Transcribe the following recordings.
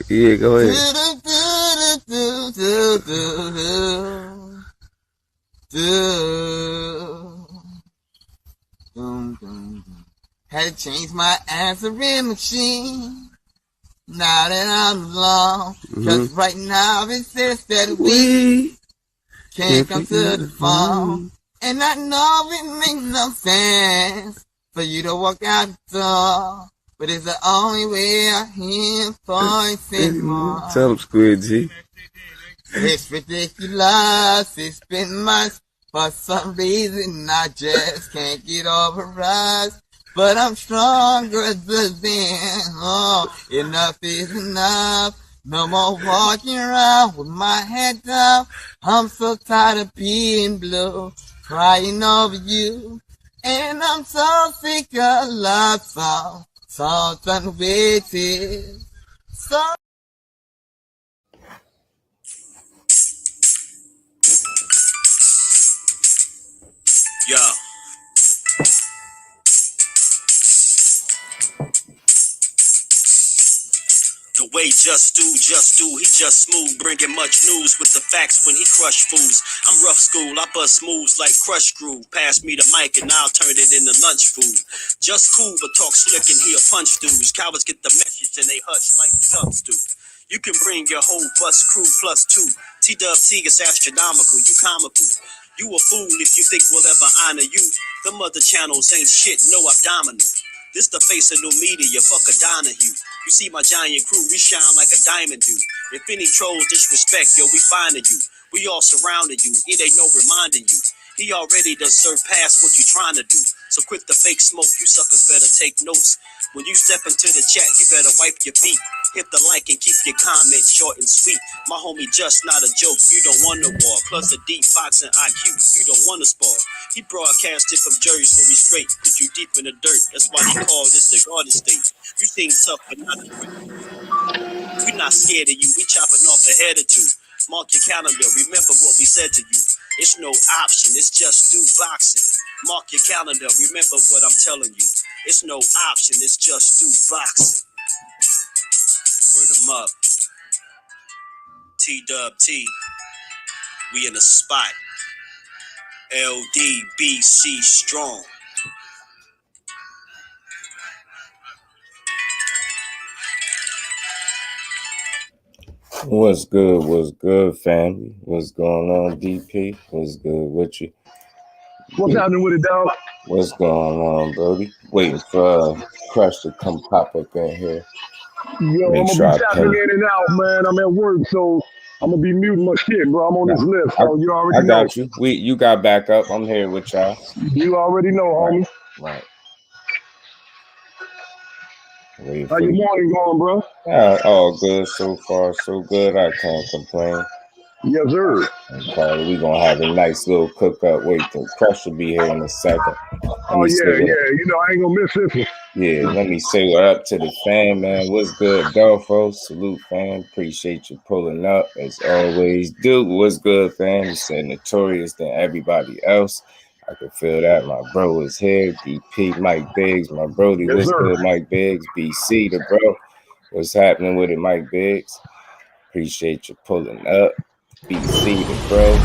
Yeah, go ahead. Had to change my answering machine. Now that I'm alone, cause right now it says that we can't come to the phone. And I know it makes no sense for you to walk out the door, but it's the only way I hear voice anymore. Tell him, Squid G. It's ridiculous, it's been months. For some reason I just can't get over us. But I'm stronger than oh, enough is enough. No more walking around with my head down. I'm so tired of being blue, crying over you. And I'm so sick of love songs, so done with it. So Yo. The way just do, he just smooth, bringing much news with the facts when he crush fools. I'm rough school, I bust moves like crush groove. Pass me the mic and I'll turn it into lunch food. Just cool, but talk slick and he'll punch dudes. Cowards get the message and they hush like subs do. You can bring your whole bus crew plus two. TWT is astronomical, you comical. You a fool if you think we'll ever honor you. Them other channels ain't shit, no abdominal. This the face of new media, fuck a Donahue. You see my giant crew, we shine like a diamond do. If any trolls disrespect, yo, we finding you. We all surrounded you, it ain't no reminding you. He already done surpassed what you trying to do. So quit the fake smoke, you suckers better take notes. When you step into the chat, you better wipe your feet. Hit the like and keep your comments short and sweet. My homie just not a joke, you don't want no war. Plus a deep boxing IQ, you don't want to spar. He broadcasted from Jersey, so we straight, cause you deep in the dirt. That's why he called this the Garden State. You seem tough, but not afraid. We not scared of you, we chopping off a head or two. Mark your calendar, remember what we said to you. It's no option, it's just do boxing. Mark your calendar, remember what I'm telling you. It's no option, it's just do boxing. Word 'em up. TWT, we in the spot. LDBC strong. What's good? What's good, family? What's going on, DP? What's good with you? What's happening with it, dog? What's going on, Brody? Waiting for Crush to come pop up in here. Yo, Make I'm sure gonna be I tapping pay. in and out, man. I'm at work, so I'm gonna be muting my shit, bro. I'm on this list, so you already know. I got you. You got back up. I'm here with y'all. You already know, homie. Right. How your morning going, bro? All good so far, so good. I can't complain. Yes, sir. Okay, we gonna have a nice little cook up. Wait, the Crush will be here in a second. Oh yeah. You know I ain't gonna miss this one. Yeah, let me say what up to the fam, man. What's good, Dolfo? Salute, fam. Appreciate you pulling up as always. Dude, what's good, fam? You said notorious than everybody else. I can feel that. My bro is here. DP, Mike Biggs, my brody. Yes, what's sir. good, Mike Biggs? BC, the bro. What's happening with it, Mike Biggs? Appreciate you pulling up. BC, the bro.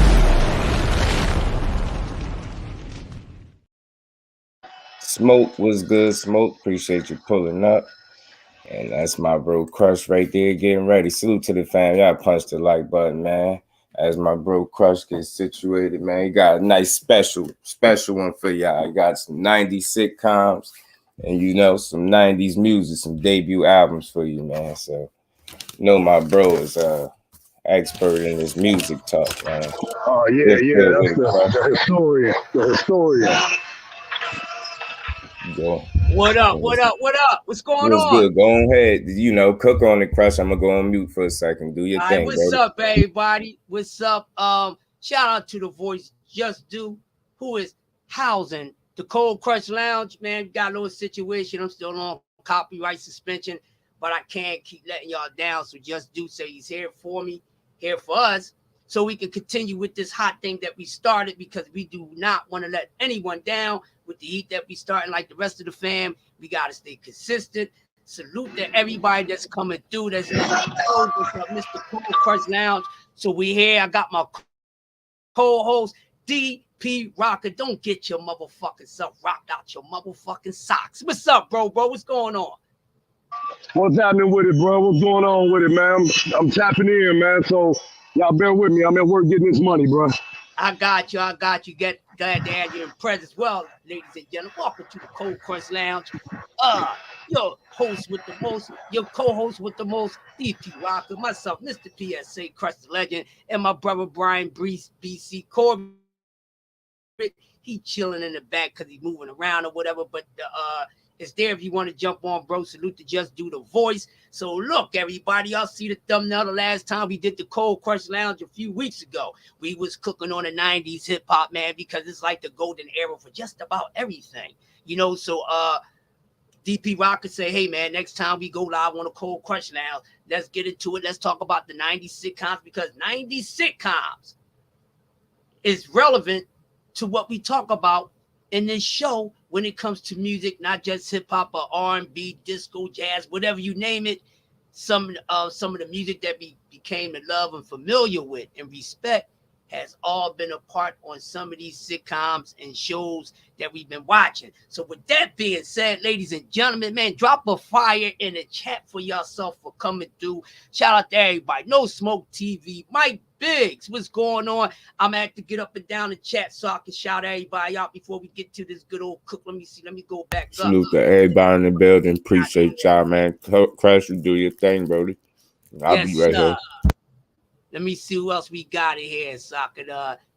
Smoke was good. Smoke, appreciate you pulling up. And that's my bro Crush right there getting ready. Salute to the fam. Y'all punch the like button, man. As my bro Crush gets situated, man. He got a nice special one for y'all. He got some 90s sitcoms and, you know, some 90s music, some debut albums for you, man. So, you know, my bro is expert in his music talk, man. Oh, yeah. That's the historian. The historian. Go. What up? What's going on? What's good? Go ahead. You know, cook on the Crush. I'm gonna go on mute for a second. Do your thing, what's baby. up, everybody? What's up? Shout out to the voice Just Do, who is housing the ColdCrushLounge. Man, got a little situation. I'm still on copyright suspension, but I can't keep letting y'all down. So Just Do say he's here for me, here for us, so we can continue with this hot thing that we started, because we do not want to let anyone down with the heat that we starting. Like the rest of the fam, we got to stay consistent. Salute to everybody that's coming through. That's Mr. ColdCrushLounge. So we here. I got my co-host DP Rocker. Don't get your motherfucking self rocked out your motherfucking socks. What's up, bro? What's going on? What's happening with it, bro? What's going on with it, man? I'm tapping in, man. So y'all bear with me. I'm at work getting this money, bro. I got you. Glad to have you in presence. Well, ladies and gentlemen, welcome to the ColdCrushLounge. Your host with the most, your co-host with the most, DP Rocker, myself, Mr. PSA, Crush the Legend, and my brother Brian Brees, BC Corbett. He chilling in the back because he's moving around or whatever, but it's there if you want to jump on, bro. Salute to Just Do the Voice. So look, everybody, y'all see the thumbnail the last time we did the ColdCrushLounge a few weeks ago. We was cooking on the 90s hip-hop, man, because it's like the golden era for just about everything. You know, so DP Rock could say, hey, man, next time we go live on the ColdCrushLounge, let's get into it. Let's talk about the 90s sitcoms, because 90s sitcoms is relevant to what we talk about in this show when it comes to music, not just hip-hop or R&B, disco, jazz, whatever you name it. Some of the music that we became in love and familiar with and respect has all been a part on some of these sitcoms and shows that we've been watching. So with that being said, ladies and gentlemen, man, drop a fire in the chat for yourself for coming through. Shout out to everybody. No Smoke TV, Mike Biggs, what's going on? I'm gonna have to get up and down the chat so I can shout everybody out before we get to this good old cook. Let me see. Let me go back up. Salute to everybody in the building. Appreciate y'all, man. Crush, you do your thing, Brody. I'll be right here. Let me see who else we got in here so I could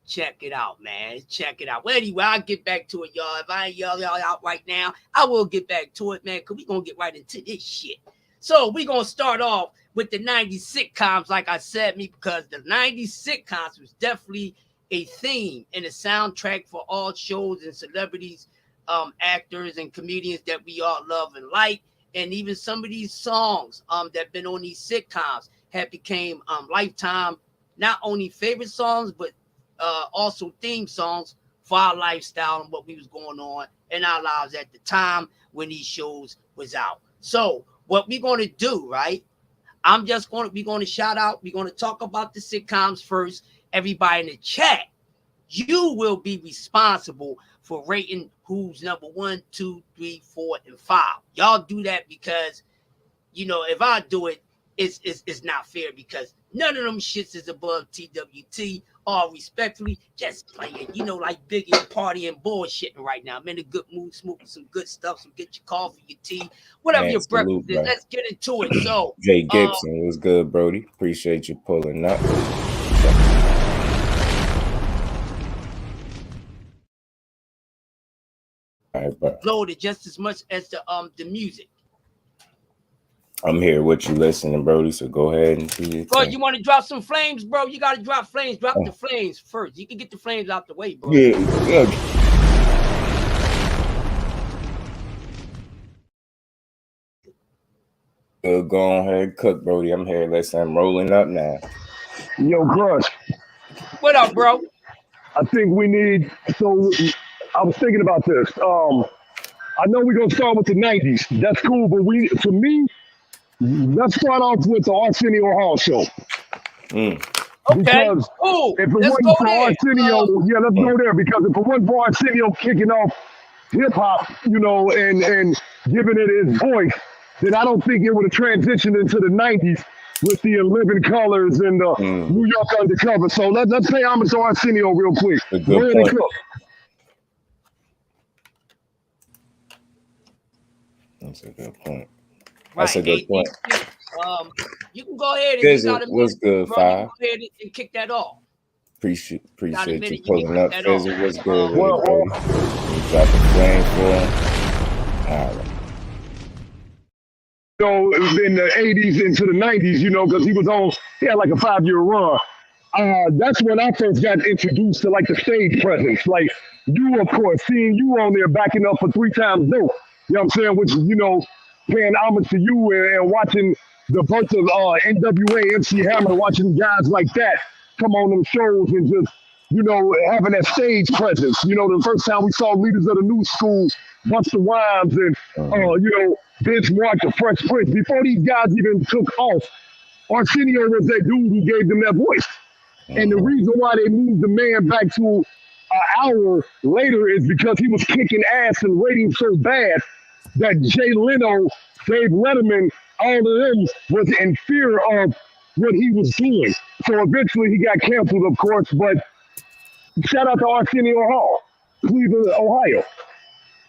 check it out, man. Check it out. Well, anyway, I'll get back to it, y'all. If I ain't y'all out right now, I will get back to it, man, because we're going to get right into this shit. So we're going to start off with the 90s sitcoms, like I said, because the 90s sitcoms was definitely a theme and a soundtrack for all shows and celebrities, actors and comedians that we all love and like. And even some of these songs that been on these sitcoms had became lifetime, not only favorite songs, but also theme songs for our lifestyle and what we was going on in our lives at the time when these shows was out. So what we're going to do, right? We're going to shout out. We're going to talk about the sitcoms first. Everybody in the chat, you will be responsible for rating who's number 1, 2, 3, 4, and 5. Y'all do that because, you know, if I do it, it's not fair because none of them shits is above TWT. All respectfully, just playing, you know, like Biggie partying, bullshitting right now. I'm in a good mood, smoking some good stuff. So get your coffee, your tea, whatever your breakfast is. Let's get into it. So, Jay Gibson was good, Brody. Appreciate you pulling up. Loaded just as much as the music. I'm here with you listening, Brody, so go ahead and do it. Bro, you want to drop some flames, bro? You got to drop flames. Drop the flames first. You can get the flames out the way, bro. Yeah. Go ahead, cook, Brody. I'm here. Listen, I'm rolling up now. Yo, Crush. What up, bro? I think we need, so I was thinking about this. I know we're going to start with the 90s. That's cool, but to me, let's start off with the Arsenio Hall show. Okay, because cool. If it wasn't for Arsenio, let's go there. Because if it wasn't for Arsenio kicking off hip hop, you know, and giving it his voice, then I don't think it would have transitioned into the 90s with the Living Colors and the New York Undercover. So let's pay homage to Arsenio real quick. A good point. That's a good point. That's a good point. You can go ahead and Fizzle was good, bro, Five. go ahead and kick that off. Appreciate you You pulling up. Fizzle was good. Well, Drop a flame for him. All right. You know, in the 80s into the 90s, you know, because he had like a 5-year run. That's when I first got introduced to like the stage presence. Like you, of course, seeing you on there backing up for 3 Times Dope. You know what I'm saying? Which, you know, paying homage to you and watching the birth of NWA, MC Hammer, watching guys like that come on them shows and just, you know, having that stage presence. You know, the first time we saw leaders of the new school Busta Rhymes and Benchmark, the Fresh Prince. Before these guys even took off, Arsenio was that dude who gave them that voice. And the reason why they moved the man back to an hour later is because he was kicking ass and rating so bad that Jay Leno, Dave Letterman, all of them was in fear of what he was doing. So eventually he got canceled, of course, but shout out to Arsenio Hall, Cleveland, Ohio.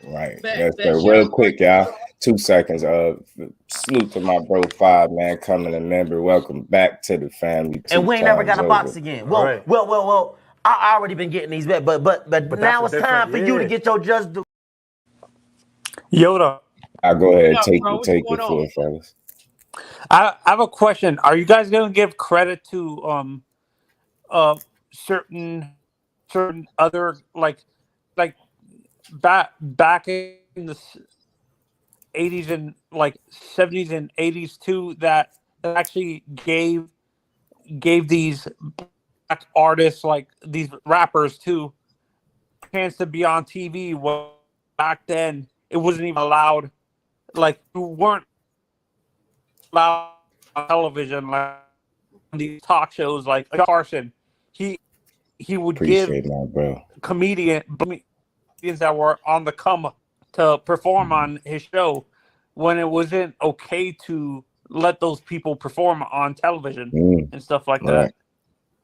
Right. Yes, sir. Real quick, y'all. 2 seconds. Salute to my bro 5, man, coming a member. Welcome back to the family. And we ain't never got a box again. Well, Right. well. I already been getting these back, but now it's time for you to get your just due. Yoda, I'll go ahead and Yeah, take bro, it, take what's it going for it, fellas. I have a question. Are you guys gonna give credit to certain other like back in the 80s and like 70s and 80s too that actually gave these black artists, like these rappers too, a chance to be on TV? Well, back then it wasn't even allowed. Like, you weren't allowed on television, like on these talk shows like Carson. He would Appreciate give my bro. comedians that were on the come to perform on his show when it wasn't okay to let those people perform on television and stuff like that.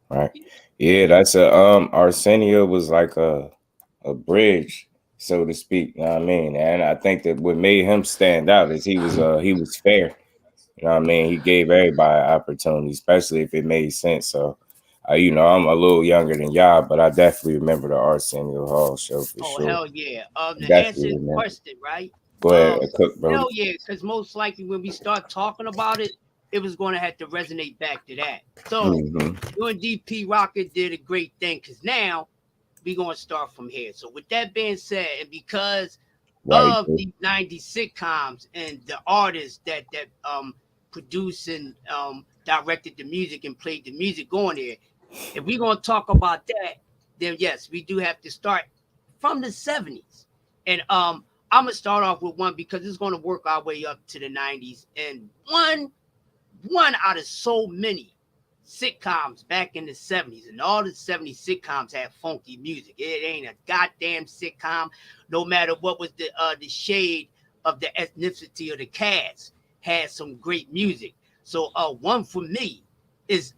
Right. Yeah, that's Arsenio was like a bridge, so to speak. You know what I mean? And I think that what made him stand out is he was fair. You know what I mean? He gave everybody an opportunity, especially if it made sense. So I'm a little younger than y'all, but I definitely remember the Arsenio Hall show for sure. Oh, hell yeah. To Definitely answer the remember. question, right? Go ahead, Cook, bro. Hell yeah, because most likely when we start talking about it, it was going to have to resonate back to that. So you and DP Rocket did a great thing, because now we're going to start from here. So with that being said, and because of the 90s sitcoms and the artists that produced and directed the music and played the music on there, if we're going to talk about that, then yes, we do have to start from the 70s. And I'm going to start off with one because it's going to work our way up to the 90s. And one out of so many sitcoms back in the 70s, and all the 70s sitcoms had funky music. It ain't a goddamn sitcom, no matter what was the shade of the ethnicity of the cast, had some great music. So one for me is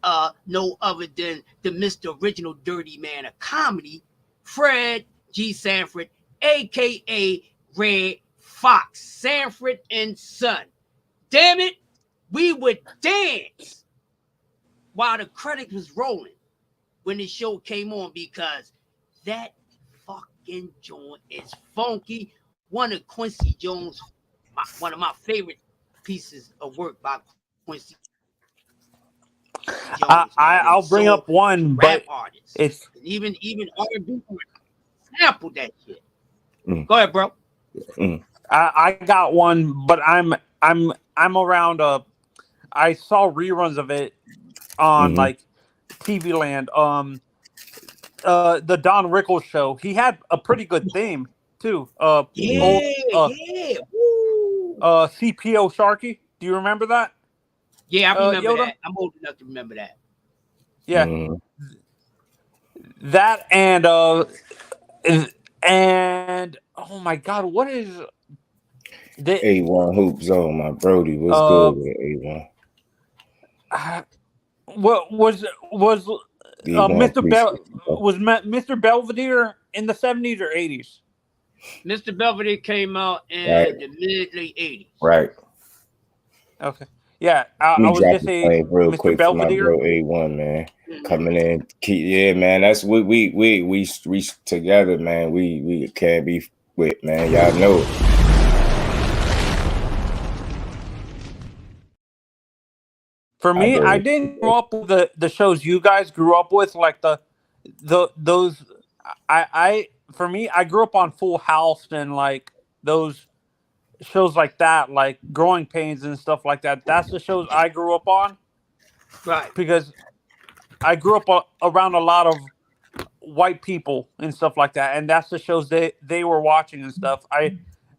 no other than the Mr. Original Dirty Man of comedy, Fred G. Sanford, aka Red Fox, Sanford and Son. Damn it, we would dance while the credits was rolling when the show came on, because that fucking joint is funky. One of Quincy Jones, one of my favorite pieces of work by Quincy Jones. I'll bring up one, but artists. it's even R&B sampled that shit. Go ahead, bro. I got one, but I'm around. I saw reruns of it on like TV Land. The Don Rickles show. He had a pretty good theme too. CPO Sharky. Do you remember that? Yeah, I remember that. I'm old enough to remember that. Yeah. That and oh my God, what is the A1 Hoop Zone? My Brody was good with A1. What was Mr. Belvedere in the 70s or 80s? Mr. Belvedere came out in the mid-late 80s. Right. Okay. Yeah, I was just saying, real Mr. quick Belvedere. For my bro A1, man, coming in. Yeah, man, that's what we together, man. We can't be with, man. Y'all know it. For me, I didn't grow up with the shows you guys grew up with, like those. For me, I grew up on Full House and like those shows like that, like Growing Pains and stuff like that. That's the shows I grew up on. Right. Because I grew up around a lot of white people and stuff like that, and that's the shows they were watching and stuff.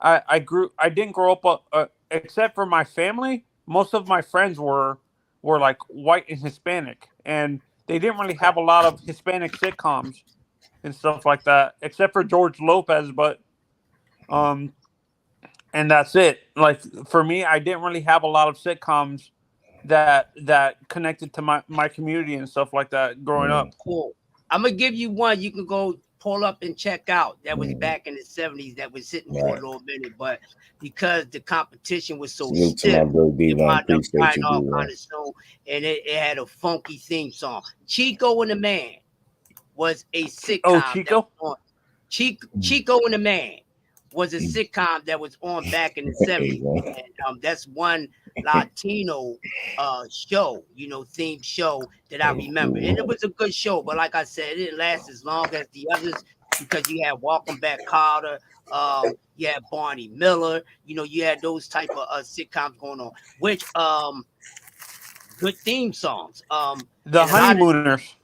I didn't grow up except for my family. Most of my friends were like white and Hispanic, and they didn't really have a lot of Hispanic sitcoms and stuff like that, except for George Lopez. But and that's it. Like for me, I didn't really have a lot of sitcoms that connected to my community and stuff like that growing up. Cool. I'm gonna give you one you can go pull up and check out. That was back in the 70s. That was sitting for a little minute, but because the competition was so stiff, it wound up flying off on its own, and it had a funky theme song. Chico and the Man was a sitcom. Oh, Chico? Chico and the Man was a sitcom that was on back in the 70s. And that's one Latino show, themed show that I remember. And it was a good show, but like I said, it didn't last as long as the others because you had Welcome Back Carter, you had Barney Miller, you had those type of sitcoms going on, which good theme songs. The Honeymooners.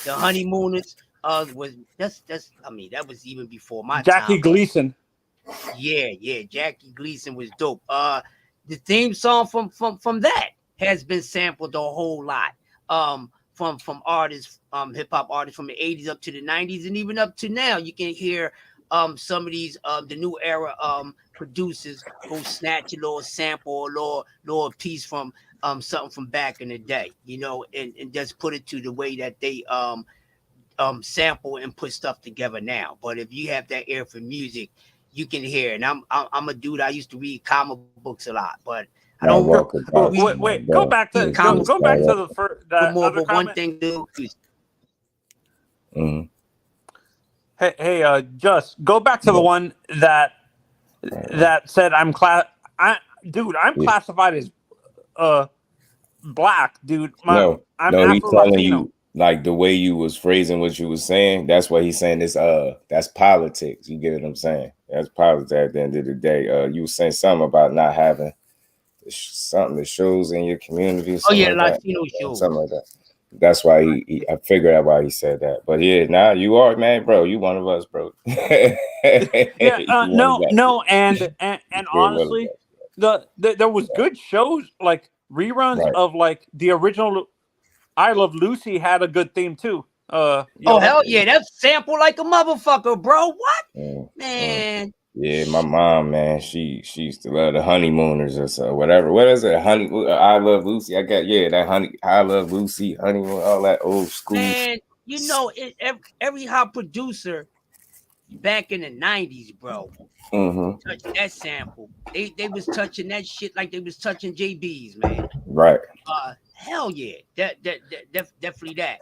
The Honeymooners was that was even before my Jackie time. Gleason. Yeah, Jackie Gleason was dope. The theme song from that has been sampled a whole lot. From artists, hip hop artists from the 80s up to the 90s, and even up to now. You can hear some of these the new era producers go snatch a little sample or little piece from something from back in the day, and just put it to the way that they sample and put stuff together now. But if you have that ear for music, you can hear. And I'm a dude. I used to read comic books a lot, but I don't. Wait. Go back to the first. More of a one thing, dude. Hey, just go back to the one that said I'm classified as black, dude. I'm he's telling Latino. you like the way you was phrasing what you was saying. That's what he's saying. That's politics. You get what I'm saying? That's politics. At the end of the day, you were saying something about not having something that shows in your community. Latino shows, something like that. That's why I figured out why he said that. But yeah, now you are, man, bro. You one of us, bro. And honestly, there was good shows like reruns of like the original. I Love Lucy had a good theme too. Hell yeah, that's sample like a motherfucker, bro. What, man? Yeah, my mom, man, she used to love the Honeymooners or so, whatever. What is it? I Love Lucy. I Love Lucy, Honeymoon, all that old school. Man, every hot producer back in the 90s, bro, touched that sample. They was touching that shit like they was touching JB's, man. Right. Hell yeah, definitely that.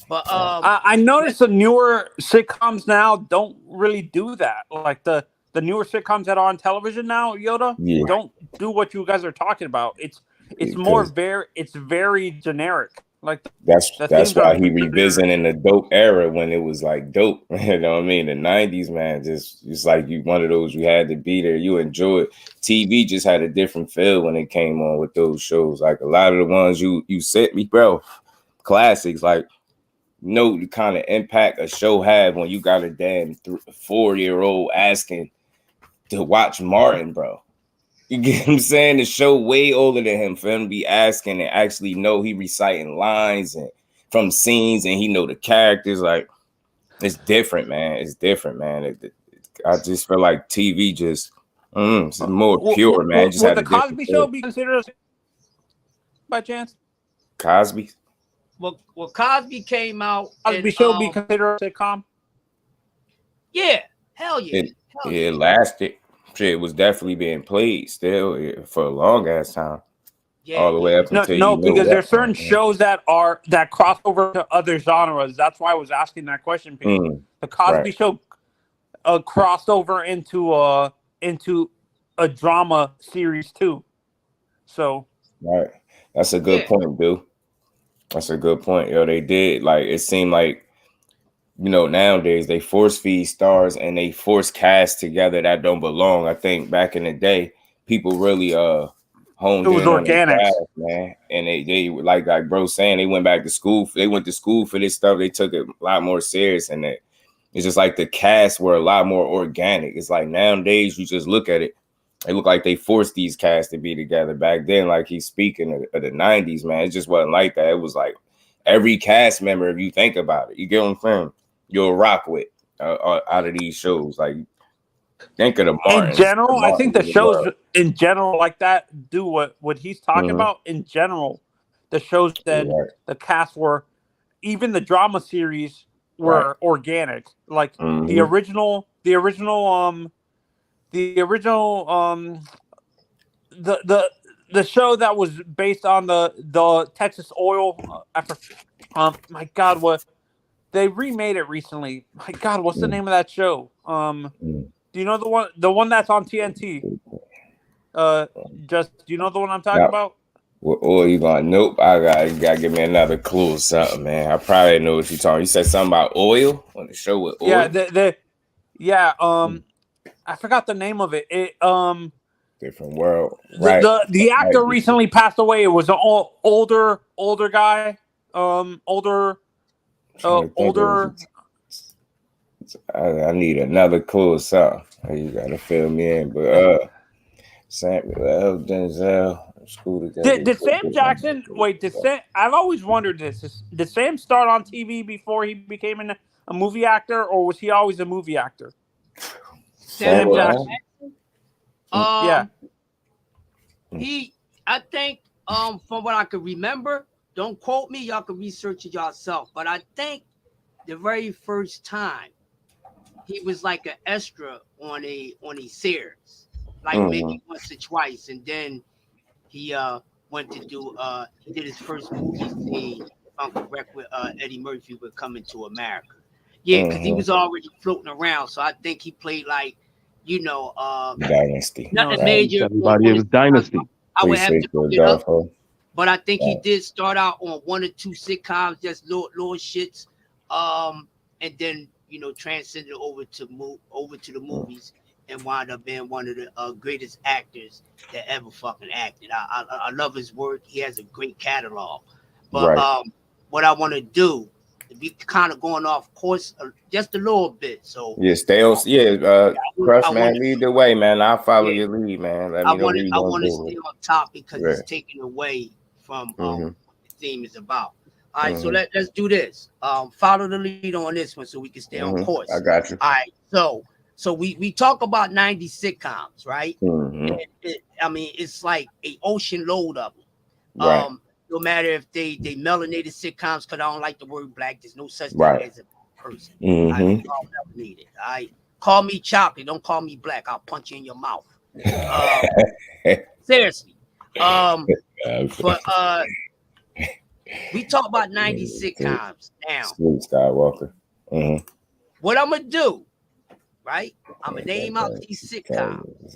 But I noticed the newer sitcoms now don't really do that. Like the newer sitcoms that are on television now, Yoda, don't do what you guys are talking about. It's very generic. Like that's why he revisiting the dope era when it was like dope. You know what I mean? The 90s, man, just like you one of those you had to be there. You enjoy it. TV just had a different feel when it came on with those shows. Like a lot of the ones you sent me, bro, classics. Like the kind of impact a show had when you got a damn 4-year-old asking to watch Martin, bro. You get what I'm saying? The show way older than him for him to be asking and actually know he reciting lines and from scenes and he know the characters. Like it's different, man. It's different, man. I just feel like TV just it's more pure, man. Just would the Cosby Show be considered by chance? Cosby? Well, Cosby came out. Cosby Show be considered a sitcom? Yeah, hell yeah. It lasted. Shit, was definitely being played still for a long ass time. Yeah, all the way up until because there's certain shows that cross over to other genres. That's why I was asking that question. The Cosby Show crossed over into a drama series too. So right, that's a good point, dude. That's a good point. They did. Like it seemed like. Nowadays they force feed stars and they force cast together that don't belong. I think back in the day, people really honed in on organic, craft, man. And they like bro saying they went back to school. They went to school for this stuff. They took it a lot more serious, and It's just like the casts were a lot more organic. It's like nowadays you just look at it, it look like they forced these casts to be together. Back then, like he's speaking of the 90s, man, it just wasn't like that. It was like every cast member, if you think about it, you get what I'm saying, you'll rock with out of these shows. Like, think of the Martins. In general, I think the shows in general like that do what he's talking about. In general, the shows that the cast were, even the drama series were organic. Like the original the show that was based on the Texas oil my God, what they remade it recently. My God, what's the name of that show? Do you know the one that's on TNT? Do you know the one I'm talking about? What oil you going? Nope. You gotta give me another clue or something, man. I probably know what you're talking. You said something about oil on the show with oil. Yeah, I forgot the name of it. Different world. Right. The actor recently passed away. It was an older guy. Older. I need another clue or something. You gotta fill me in, but Samuel L. Denzel. Did Sam Jackson? Wait, I've always wondered this. Did Sam start on TV before he became a movie actor, or was he always a movie actor? Sam Jackson. Yeah. I think, from what I can remember, don't quote me. Y'all can research it yourself. But I think the very first time he was like an extra on a series, like maybe once or twice, and then he went to do he did his first movie scene, if I'm correct, with Eddie Murphy with Coming to America. Yeah, because he was already floating around, so I think he played like, Dynasty. Nothing major. Everybody, it was Dynasty. I would have to look it up, but I think he did start out on 1 or 2 sitcoms, just little shits, and then transcended over to the movies and wound up being one of the greatest actors that ever fucking acted. I love his work. He has a great catalog. But what I want to do, to be kind of going off course just a little bit. So Crush, man, lead the way, man. I'll follow your lead, man. I want to stay on top because it's taken away from what the theme is about. All right, so let's do this. Follow the lead on this one so we can stay on course. I got you. All right, so we talk about 90 sitcoms, right? It's like an ocean load of them. Right. No matter if they melanated sitcoms, because I don't like the word black. There's no such thing as a person. All right, call me chocolate. Don't call me black. I'll punch you in your mouth. Seriously. But we talk about 90 sitcoms now. Skywalker. What I'm gonna do, right? I'm gonna name out these sitcoms,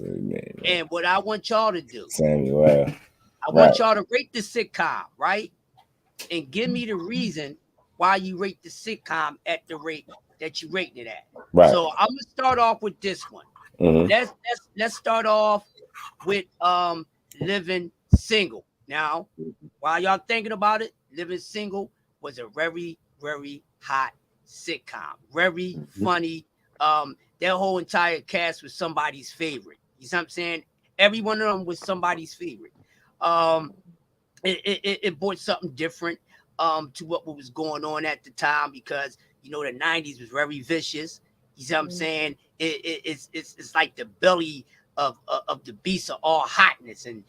and what I want y'all to do, Samuel. I want y'all to rate the sitcom, right? And give me the reason why you rate the sitcom at the rate that you rating it at. Right. So I'm gonna start off with this one. Let's start off with Living Single. Now, while y'all thinking about it, Living Single was a very, very hot sitcom. Very funny. Their whole entire cast was somebody's favorite. You know what I'm saying? Every one of them was somebody's favorite. It brought something different to what was going on at the time, because the 90s was very vicious. You know what I'm saying? It's like the belly of the beast of all hotness, and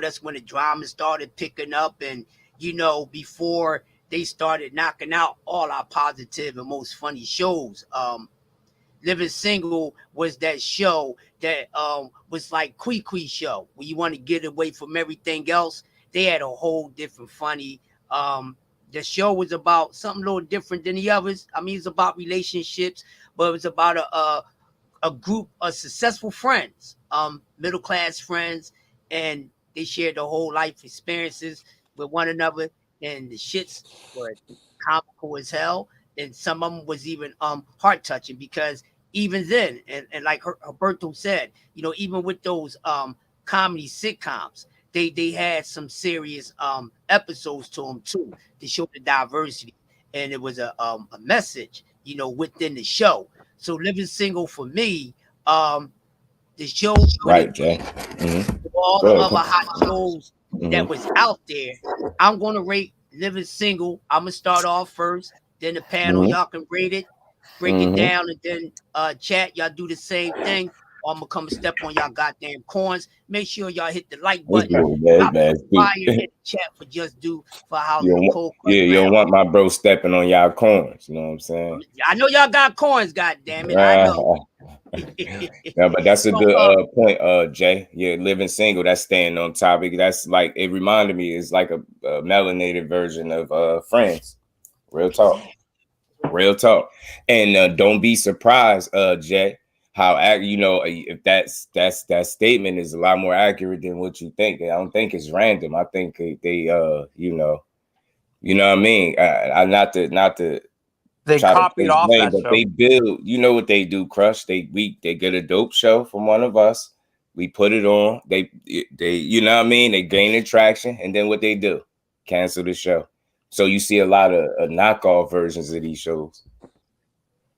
that's when the drama started picking up, and before they started knocking out all our positive and most funny shows. Living Single was that show that was like Kwee show, where you want to get away from everything else. They had a whole different funny. The show was about something a little different than the others. I mean, it's about relationships, but it was about a group of successful friends, middle class friends, and they shared their whole life experiences with one another. And the shits were comical as hell, and some of them was even heart touching, because even then, and like Roberto said, even with those comedy sitcoms, they had some serious episodes to them too, to show the diversity, and it was a message you know, within the show. So Living Single for me, the show when Right, it Jay. all Go the ahead. other hot shows that was out there, I'm gonna rate Living Single. I'm gonna start off first, then the panel, y'all can rate it, break it down, and then chat, y'all do the same thing. Or I'm gonna come and step on y'all goddamn corns. Make sure y'all hit the like button. Drop some fire in the chat for Just Do for Housing the Cold Crush You don't Lounge. want my bro stepping on y'all corns. You know what I'm saying? I know y'all got coins, goddamn it. I know. Yeah, but that's a good point, Jay. Yeah, living single, that's staying on topic. That's like, it reminded me, it's like a melanated version of Friends. Real talk. Real talk. And don't be surprised, Jay, how you know, if that statement is a lot more accurate than what you think. I don't think it's random. I think they you know what I mean? I not to They try to copied off blame, that but show. they build, you know what they do, Crush. They get a dope show from one of us. We put it on. They you know what I mean? They gain attraction, and then what they do? Cancel the show. So you see a lot of knockoff versions of these shows.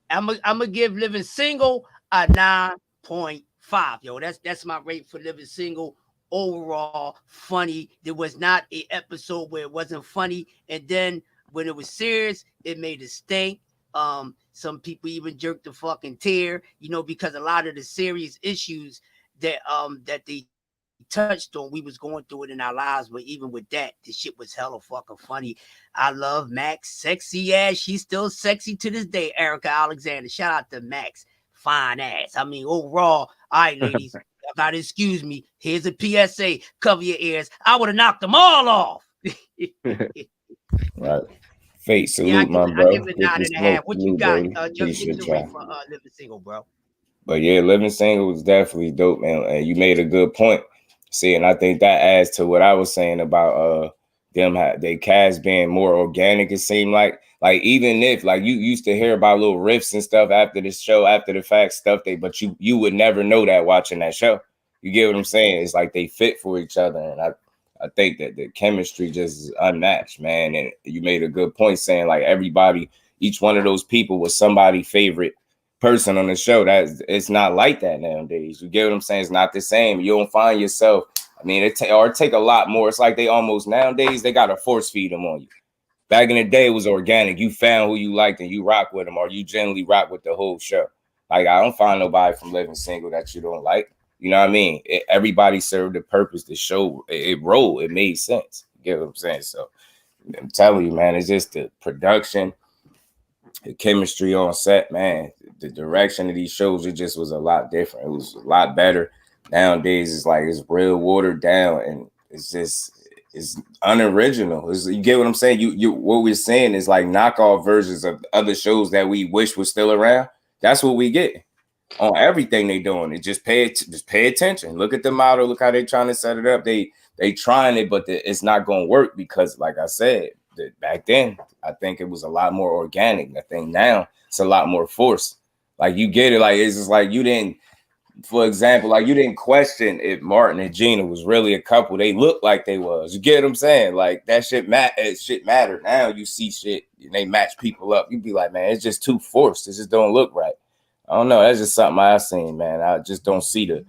I'm gonna give Living Single a 9.5. Yo, that's my rate for Living Single. Overall, funny. There was not an episode where it wasn't funny, and then when it was serious, it made it stink. Some people even jerked the fucking tear, you know, because a lot of the serious issues that they touched on, we was going through it in our lives. But even with that, the shit was hella fucking funny. I love Max, sexy ass. She's still sexy to this day. Erica Alexander, shout out to Max, fine ass. I mean, overall, all right, ladies, y'all gotta excuse me. Here's a PSA: cover your ears. I would have knocked them all off. Right. Fate, salute, Yeah, my I bro. give it a 9.5. What you got? Just Appreciate get your rate y'all. for Living Single, bro. But yeah, living single was definitely dope, man. And you made a good point. See, and I think that adds to what I was saying about them they cast being more organic. It seemed like even if like you used to hear about little riffs and stuff after the show, after the fact stuff, but you would never know that watching that show. You get what I'm saying? It's like they fit for each other, and I think that the chemistry just is unmatched, man. And you made a good point saying like everybody, each one of those people was somebody's favorite person on the show. That it's not like that nowadays. You get what I'm saying? It's not the same. You don't find yourself. I mean, it take a lot more. It's like they almost nowadays they gotta force feed them on you. Back in the day, it was organic. You found who you liked and you rock with them, or you generally rock with the whole show. Like I don't find nobody from Living Single that you don't like. You know what I mean? Everybody served the purpose. The show it rolled. It made sense. You get what I'm saying? So I'm telling you, man, it's just the production, the chemistry on set, man. The direction of these shows, it just was a lot different. It was a lot better. Nowadays, it's like it's real watered down, and it's unoriginal. You get what I'm saying? You what we're saying is like knockoff versions of other shows that we wish were still around. That's what we get on everything they doing. It just pay attention. Look at the model. Look how they trying to set it up. They trying it, but it's not going to work because, like I said, back then I think it was a lot more organic. I think now it's a lot more forced. Like you get it. Like it's just like you didn't. For example, like you didn't question if Martin and Gina was really a couple. They looked like they was. You get what I'm saying? Like that shit mattered. Now you see shit and they match people up. You be like, man, it's just too forced. It just don't look right. I don't know. That's just something I've seen, man. I just don't see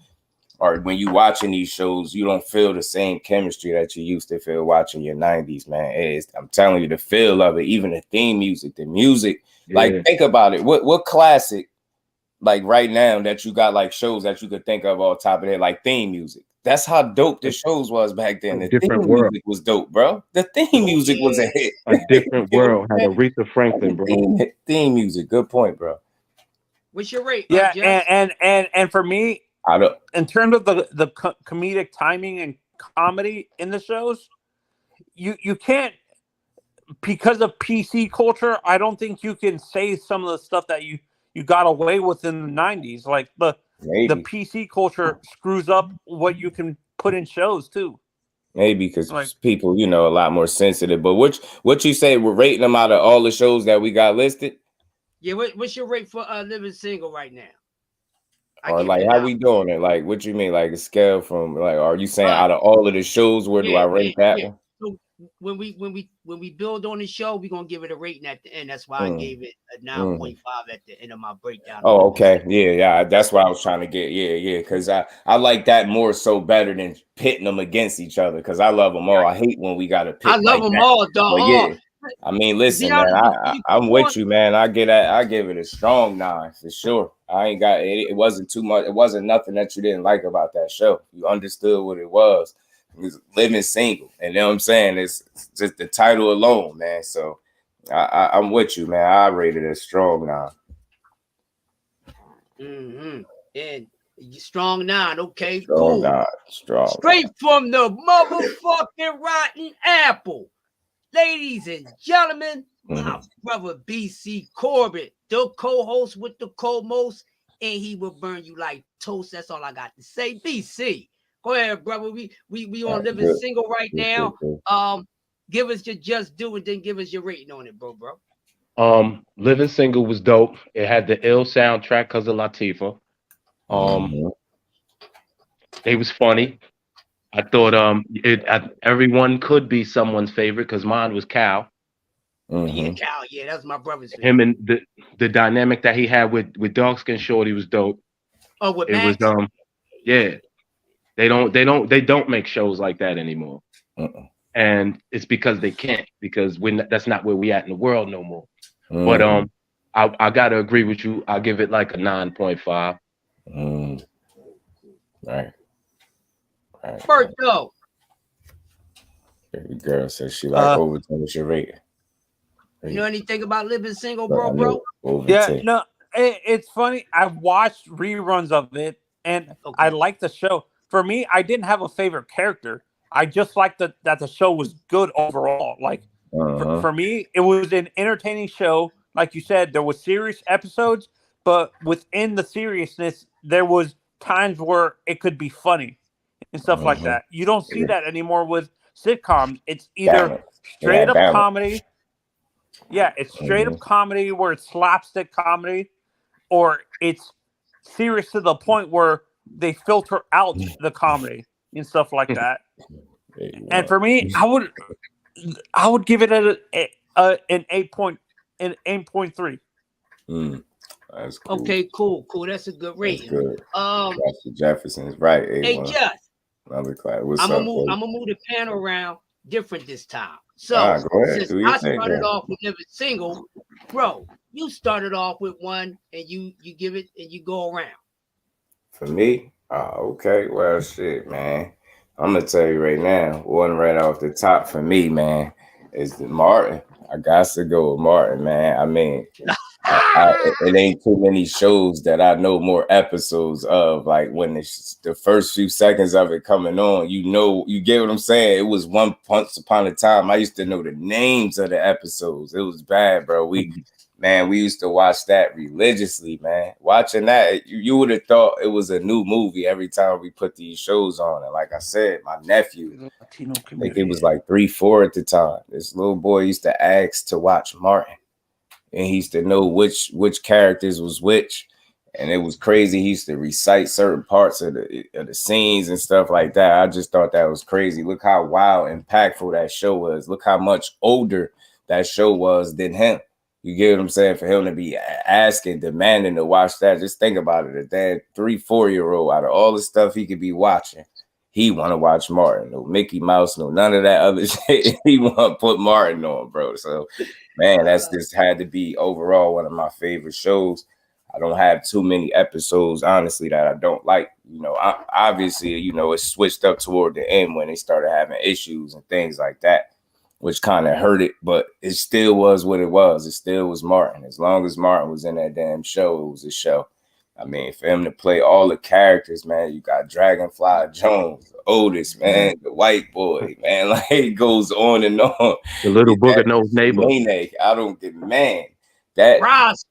or when you watching these shows, you don't feel the same chemistry that you used to feel watching your 90s, man. I'm telling you, the feel of it, even the theme music, the music. Yeah. Like, think about it. What classic, like right now, that you got like shows that you could think of all top of it, like theme music? That's how dope the shows was back then. The theme music was dope, bro. The theme music was a hit. A different world had Aretha Franklin, bro. Theme music. Good point, bro. What's your rate? Yeah, and for me, in terms of the comedic timing and comedy in the shows, you can't, because of PC culture, I don't think you can say some of the stuff that you got away with in the 90s. Like the PC culture screws up what you can put in shows too. Maybe because people, a lot more sensitive. But what you say, we're rating them out of all the shows that we got listed? Yeah, what's your rate for Living Single right now? Or like how we doing it? Like what you mean? Like a scale from like, are you saying out of all of the shows, where do I rate that one? So when we build on the show, we're gonna give it a rating at the end. That's why I gave it a 9.5 at the end of my breakdown. Oh, okay. Yeah. That's what I was trying to get. Yeah. Because I like that more so better than pitting them against each other. Because I love them all. I hate when we got to pit. I love like them that. all, dog. But yeah. I mean, listen, man. I'm with you, man. I give it a strong 9 for sure. I ain't got it. It wasn't too much. It wasn't nothing that you didn't like about that show. You understood what it was. It was living single, and you know what I'm saying? It's just the title alone, man. So I'm with you, man. I rated it a strong 9. And strong 9. Okay, strong cool. 9. Strong. Straight from the motherfucking rotten apple. Ladies and gentlemen, my brother BC Corbett, the co-host with the co-most, and he will burn you like toast. That's all I got to say. BC, go ahead, brother. We on Living Single right now. Give us your just do and then give us your rating on it, bro. Living Single was dope. It had the ill soundtrack because of Latifah. They was funny. I thought everyone could be someone's favorite because mine was Cal. Yeah, Cal. Yeah, that's my brother's favorite. Him and the dynamic that he had with Dark Skin Shorty was dope. Oh, with Max? It was yeah. They don't make shows like that anymore. And it's because they can't, because that's not where we at in the world no more. But I gotta agree with you. I'll give it like a 9.5. Right. Berto. Every girl says she like Overton. What's your rating? You know anything about Living Single, bro? Yeah, no, it's funny. I watched reruns of it, and I liked the show. For me, I didn't have a favorite character. I just liked that the show was good overall. Like, for me, it was an entertaining show. Like you said, there was serious episodes, but within the seriousness, there was times where it could be funny and stuff like that. You don't see that anymore with sitcoms. It's either straight up comedy. Yeah, it's straight up comedy where it's slapstick comedy, or it's serious to the point where they filter out the comedy and stuff like that. And for me, I would give it an 8.3. That's cool. Okay, cool. That's a good rating. Good. Jefferson's right. Hey, Jeff. I'm gonna move the panel around different this time. So since I started off with Living Single, bro, you started off with one and you give it and you go around. For me, okay. Well, shit, man. I'm gonna tell you right now, one right off the top for me, man, is the Martin. I got to go with Martin, man. I mean, it ain't too many shows that I know more episodes of. Like when the first few seconds of it coming on, you get what I'm saying? It was once upon a time. I used to know the names of the episodes. It was bad, bro. We used to watch that religiously, man. Watching that, you would have thought it was a new movie every time we put these shows on. And like I said, my nephew, I think it was like 3, 4 at the time. This little boy used to ask to watch Martin. And he used to know which characters was which. And it was crazy. He used to recite certain parts of the scenes and stuff like that. I just thought that was crazy. Look how wild, impactful that show was. Look how much older that show was than him. You get what I'm saying? For him to be asking, demanding to watch that. Just think about it. A damn 3, 4-year-old, out of all the stuff he could be watching, he want to watch Martin. No Mickey Mouse, no none of that other shit. He want to put Martin on, bro. So, man, that's just had to be overall one of my favorite shows. I don't have too many episodes, honestly, that I don't like. Obviously, it switched up toward the end when they started having issues and things like that, which kind of hurt it, but it still was what it was. It still was Martin. As long as Martin was in that damn show, it was a show. I mean, for him to play all the characters, man, you got Dragonfly Jones, Otis, man, the white boy, man, like it goes on and on. The little booger nose neighbor. I don't get, man, that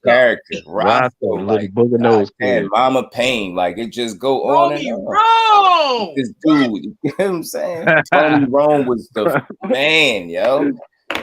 character, Roscoe, like booger nose, and Mama Payne, like it just go on and on. This dude, you know what I'm saying? Tony Rome was the man, yo.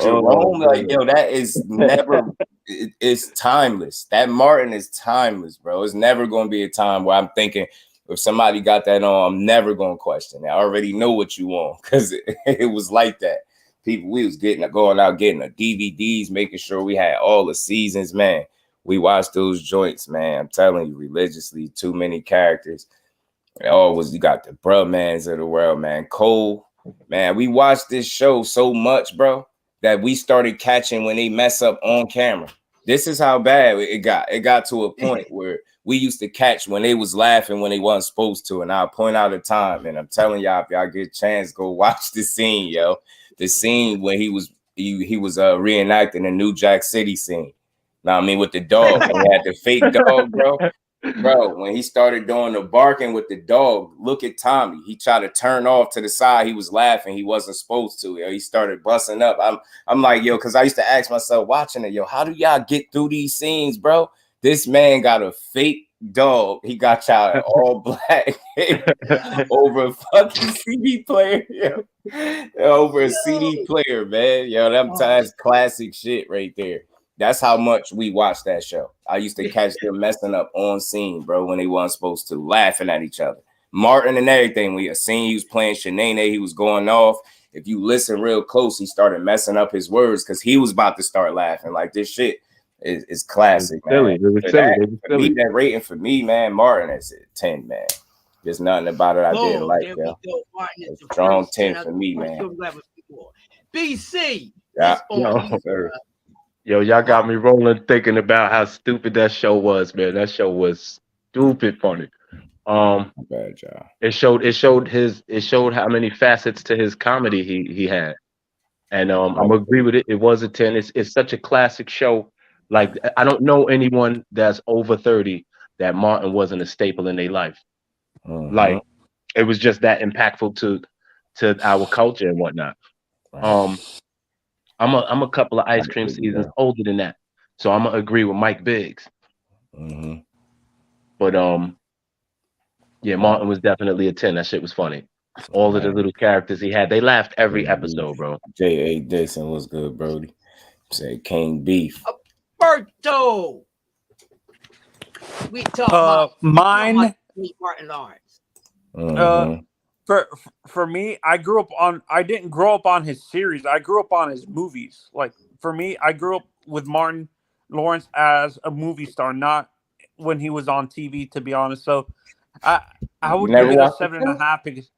Jerome, like, yo, that is never, it's timeless. That Martin is timeless, bro. It's never going to be a time where I'm thinking, if somebody got that on, I'm never going to question it. I already know what you want because it was like that. People, we was going out getting the DVDs, making sure we had all the seasons, man. We watched those joints, man. I'm telling you, religiously, too many characters. You got the brumans of the world, man. Cole, man, we watched this show so much, bro, that we started catching when they mess up on camera. This is how bad it got. It got to a point where we used to catch when they was laughing when they wasn't supposed to. And I'll point out a time, and I'm telling y'all, if y'all get a chance, go watch the scene, yo. The scene when he was reenacting the New Jack City scene. Now I mean with the dog, when he had the fake dog, bro. Bro, when he started doing the barking with the dog, look at Tommy. He tried to turn off to the side. He was laughing. He wasn't supposed to. Yo, he started busting up. I'm like, yo, because I used to ask myself watching it, yo, how do y'all get through these scenes, bro? This man got a fake dog. He got y'all all black over a fucking CD player, yo. Over a CD player, man. Yo, that's classic shit right there. That's how much we watched that show. I used to catch them messing up on scene, bro, when they weren't supposed to, laughing at each other. Martin and everything. We seen he was playing Shanae, he was going off. If you listen real close, he started messing up his words because he was about to start laughing. Like, this shit is classic, man. It was silly. That rating for me, man, Martin is a 10, man. There's nothing about it I didn't like, yo. It's a strong 10 for me, man. BC. Yeah. Yo, y'all got me rolling thinking about how stupid that show was, man. That show was stupid funny. Bad job. It showed how many facets to his comedy he had. And I'm gonna agree with it. It was a 10. It's such a classic show. Like, I don't know anyone that's over 30 that Martin wasn't a staple in their life. Like, it was just that impactful to our culture and whatnot. I'm a couple of ice cream seasons older than that, so I'm gonna agree with Mike Biggs. But yeah, Martin was definitely a 10. That shit was funny. All of the little characters he had, they laughed every episode, bro. J.A. Dixon was good, Brody. Say King Beef. Berto. We talk about mine. Martin Lawrence. For me, I didn't grow up on his series. I grew up on his movies. Like, for me, I grew up with Martin Lawrence as a movie star, not when he was on TV, to be honest. So I would give it a 7.5 because,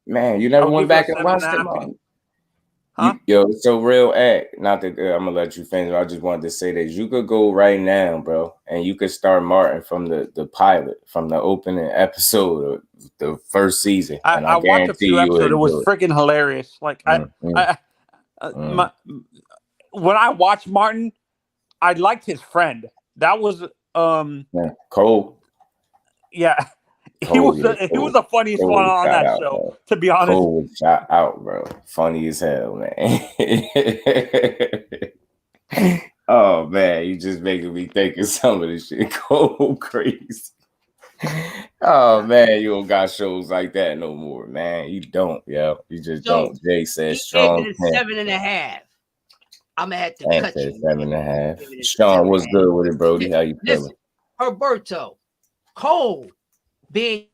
Man, you never went back and watched it, yo, it's so real act. Not that I'm gonna let you finish. I just wanted to say that you could go right now, bro, and you could start Martin from the pilot, from the opening episode of the first season. And I watched a few episodes. It was freaking hilarious. Like, when I watched Martin, I liked his friend. That was Cole. Yeah. He was the funniest one on that show, bro. To be honest. Cole was shot out, bro. Funny as hell, man. Oh man, you just making me think of some of this shit. Cole crazy. Oh man, you don't got shows like that no more, man. You don't, yo. You just don't. Jay said strong. 7.5. I'm gonna have to cut you. 7.5. Sean, what's good with it, Brody? How you feeling? Herberto, Cole being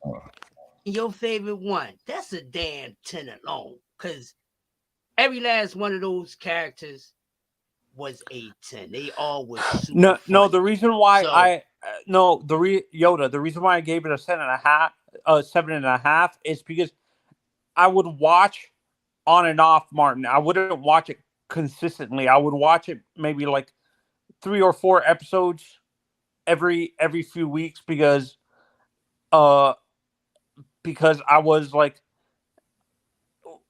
your favorite one, that's a damn 10 alone. Because every last one of those characters was a 10. They all was super no. The reason why the reason why I gave it a 7.5 is because I would watch on and off Martin. I wouldn't watch it consistently. I would watch it maybe like 3 or 4 episodes every few weeks because I was like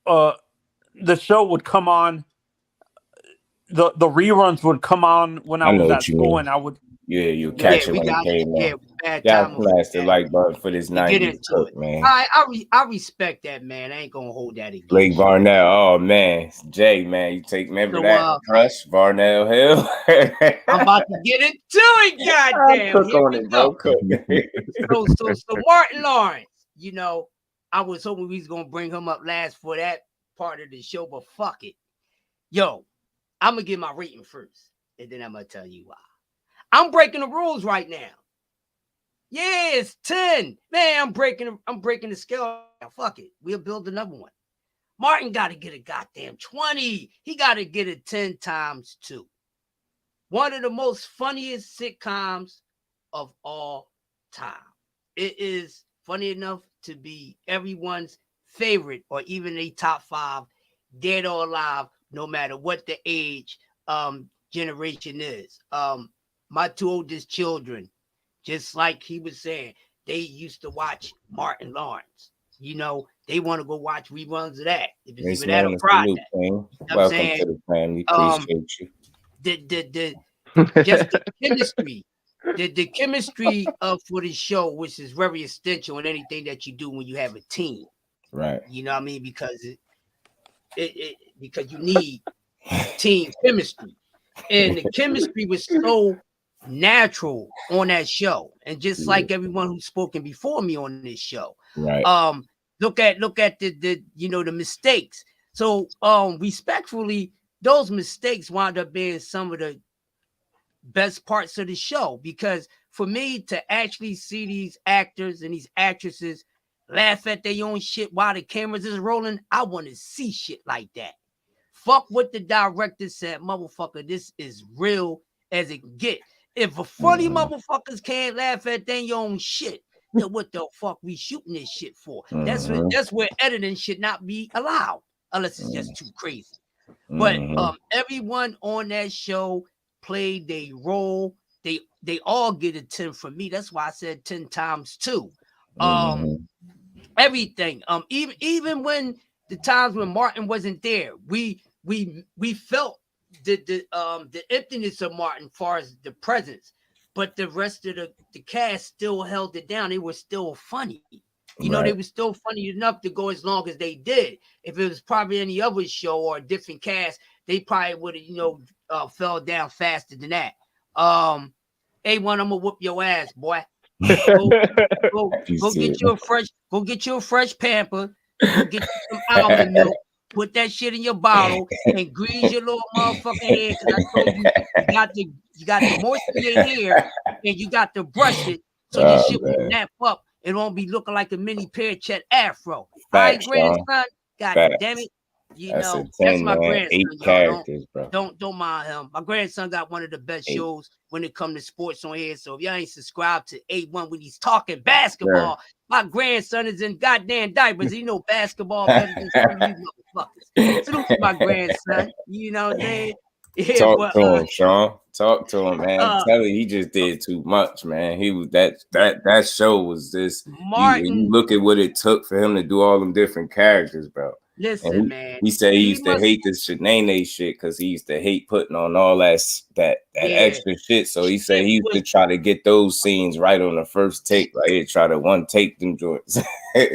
the show would come on, the reruns would come on when I was at school, and I would you catch it when it came on. Yeah, smash the like button for this 90s cook, man. I respect that, man. I ain't gonna hold that again. Blake Varnell, oh man, Jay, man, you remember that Crush Varnell Hill? I'm about to get into it, goddamn. Cook on it, bro. Cook. So Martin Lawrence, you know, I was hoping we was gonna bring him up last for that part of the show, but fuck it. Yo, I'm gonna give my rating first, and then I'm gonna tell you why. I'm breaking the rules right now. Yeah, it's 10. Man, I'm breaking the scale. Fuck it. We'll build another one. Martin got to get a goddamn 20. He got to get it 10 times 2. One of the most funniest sitcoms of all time. It is funny enough to be everyone's favorite or even a top 5, dead or alive, no matter what the age generation is. My 2 oldest children, just like he was saying, they used to watch Martin Lawrence. You know, they want to go watch reruns of that. If it's that or Friday. Welcome to the family. Appreciate you. Just the chemistry. The chemistry for the show, which is very essential in anything that you do when you have a team. Right. You know what I mean? Because because you need team chemistry. And the chemistry was so natural on that show. And just like everyone who's spoken before me on this show. Right. Look at the the mistakes. So respectfully, those mistakes wound up being some of the best parts of the show, because for me to actually see these actors and these actresses laugh at their own shit while the cameras is rolling, I want to see shit like that. Fuck what the director said, motherfucker, this is real as it can get. If a funny motherfuckers can't laugh at their own shit, then what the fuck we shooting this shit for? That's where editing should not be allowed, unless it's just too crazy. But everyone on that show played their role. They all get a 10 from me. That's why I said 10 times 2. Everything. Even when the times when Martin wasn't there, we felt the emptiness of Martin as far as the presence, but the rest of the cast still held it down. They were still funny. You know, they were still funny enough to go as long as they did. If it was probably any other show or a different cast, they probably would have, fell down faster than that. A1, I'm gonna whoop your ass, boy. Go get you a fresh pamper. Go get you some almond milk. Put that shit in your bottle and grease your little motherfucking hair. Because I told you, you got the moisture in your hair and you got to brush it so your shit won't nap up. It won't be looking like a mini pear chet afro. All right, grandson. God damn it. That's my grandson. 8 characters, bro. Don't mind him. My grandson got one of the best shows when it comes to sports on here. So if y'all ain't subscribed to A1 when he's talking basketball, my grandson is in goddamn diapers. He know basketball better than some of you motherfuckers. Salute to my grandson. You know what I'm saying? Yeah, Talk to him, Sean. Talk to him, man. I'm telling you, he just did too much, man. He was that show was just Martin. You look at what it took for him to do all them different characters, bro. Listen, man. He said he used to hate this Shanae shit because he used to hate putting on all that extra shit. So he said he used to try to get those scenes right on the first take. Like he'd try to one take them joints. And